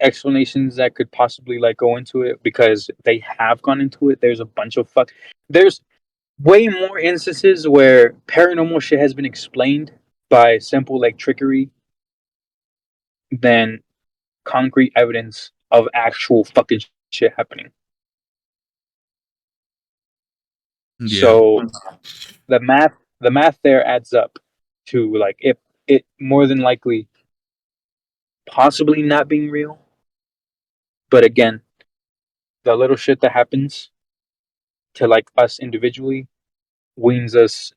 explanations that could possibly like go into it because they have gone into it. There's a bunch of there's way more instances where paranormal shit has been explained by simple like trickery than concrete evidence of actual fucking shit happening. Yeah, So the math there adds up to like it more than likely possibly not being real. But again, the little shit that happens to like us individually weans us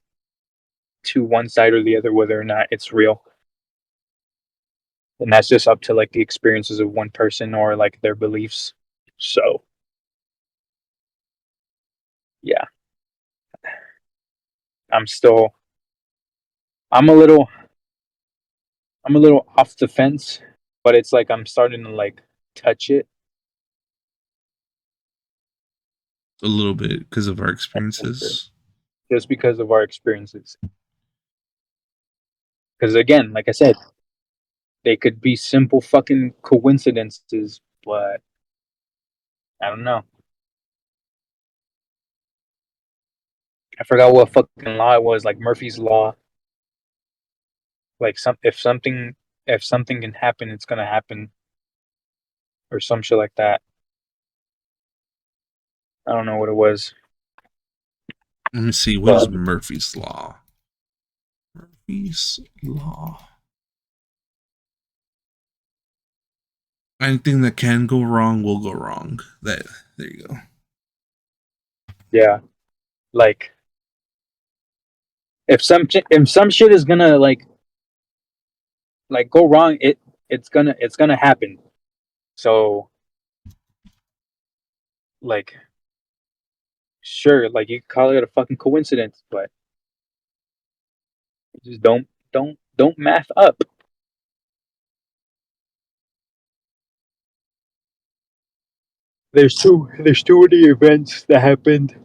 to one side or the other whether or not it's real. And that's just up to like the experiences of one person or like their beliefs. So yeah, I'm still I'm a little I'm a little off the fence, but it's like I'm starting to like touch it a little bit because of our experiences. just because of our experiences. Because again, like I said, they could be simple fucking coincidences, but I don't know. I forgot what fucking law it was, like Murphy's law. Like if something can happen, it's gonna happen, or some shit like that. I don't know what it was, Let me see. What is but Murphy's law? Murphy's law. Anything that can go wrong will go wrong. That there you go. yeah, like if some shit is gonna like go wrong, it's gonna happen. So like sure, like you call it a fucking coincidence, but just don't math up. There's two of the events that happened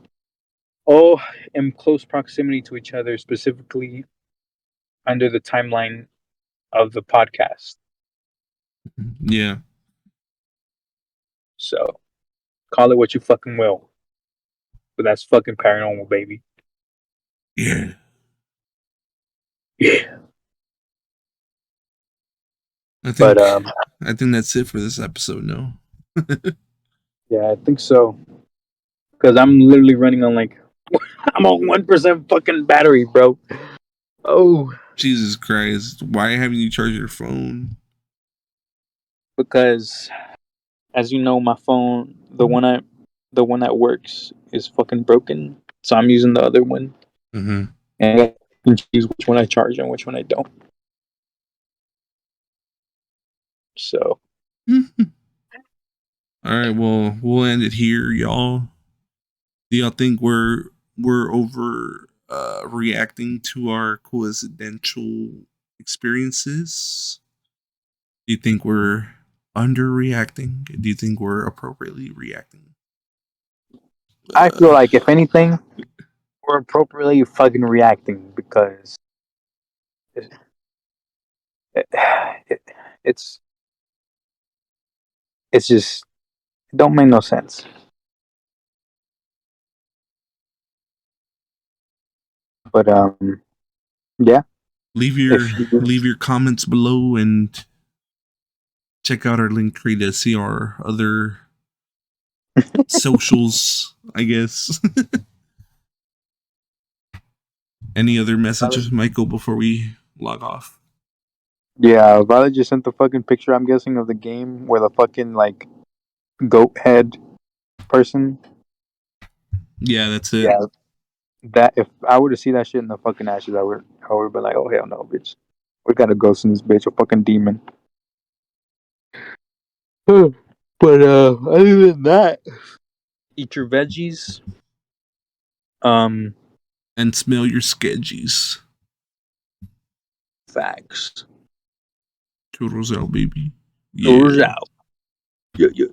all in close proximity to each other, specifically under the timeline of the podcast. Yeah. So call it what you fucking will. But that's fucking paranormal, baby. Yeah. Yeah. I But think I think that's it for this episode. No. yeah, I think so. Because I'm literally running on like I'm on 1% fucking battery, bro. Oh, Jesus Christ! Why haven't you charged your phone? because as you know, my phone, the one that works, is fucking broken. So I'm using the other one, Mm-hmm. and I can choose which one I charge and which one I don't. So All right. Well, we'll end it here, y'all. Do y'all think we're over reacting to our coincidental experiences? Do you think we're underreacting? Do you think we're appropriately reacting? I feel Uh, like if anything, we're appropriately fucking reacting because it, it, it, it's it's just it don't make no sense. But yeah, if you leave your comments below and check out our link tree to see our other socials, I guess. Any other messages, Michael, before we log off? yeah, Violet just sent the fucking picture. I'm guessing of the game where the fucking like goat head person. Yeah, that's it. Yeah, that if I were to see that shit in the fucking ashes, I would have been like, oh hell no, bitch. We got a ghost in this bitch, a fucking demon. But other than that, eat your veggies. Um, And smell your sketchies. facts. Toodles out, baby. Doors Yeah. out. Yeah, yeah.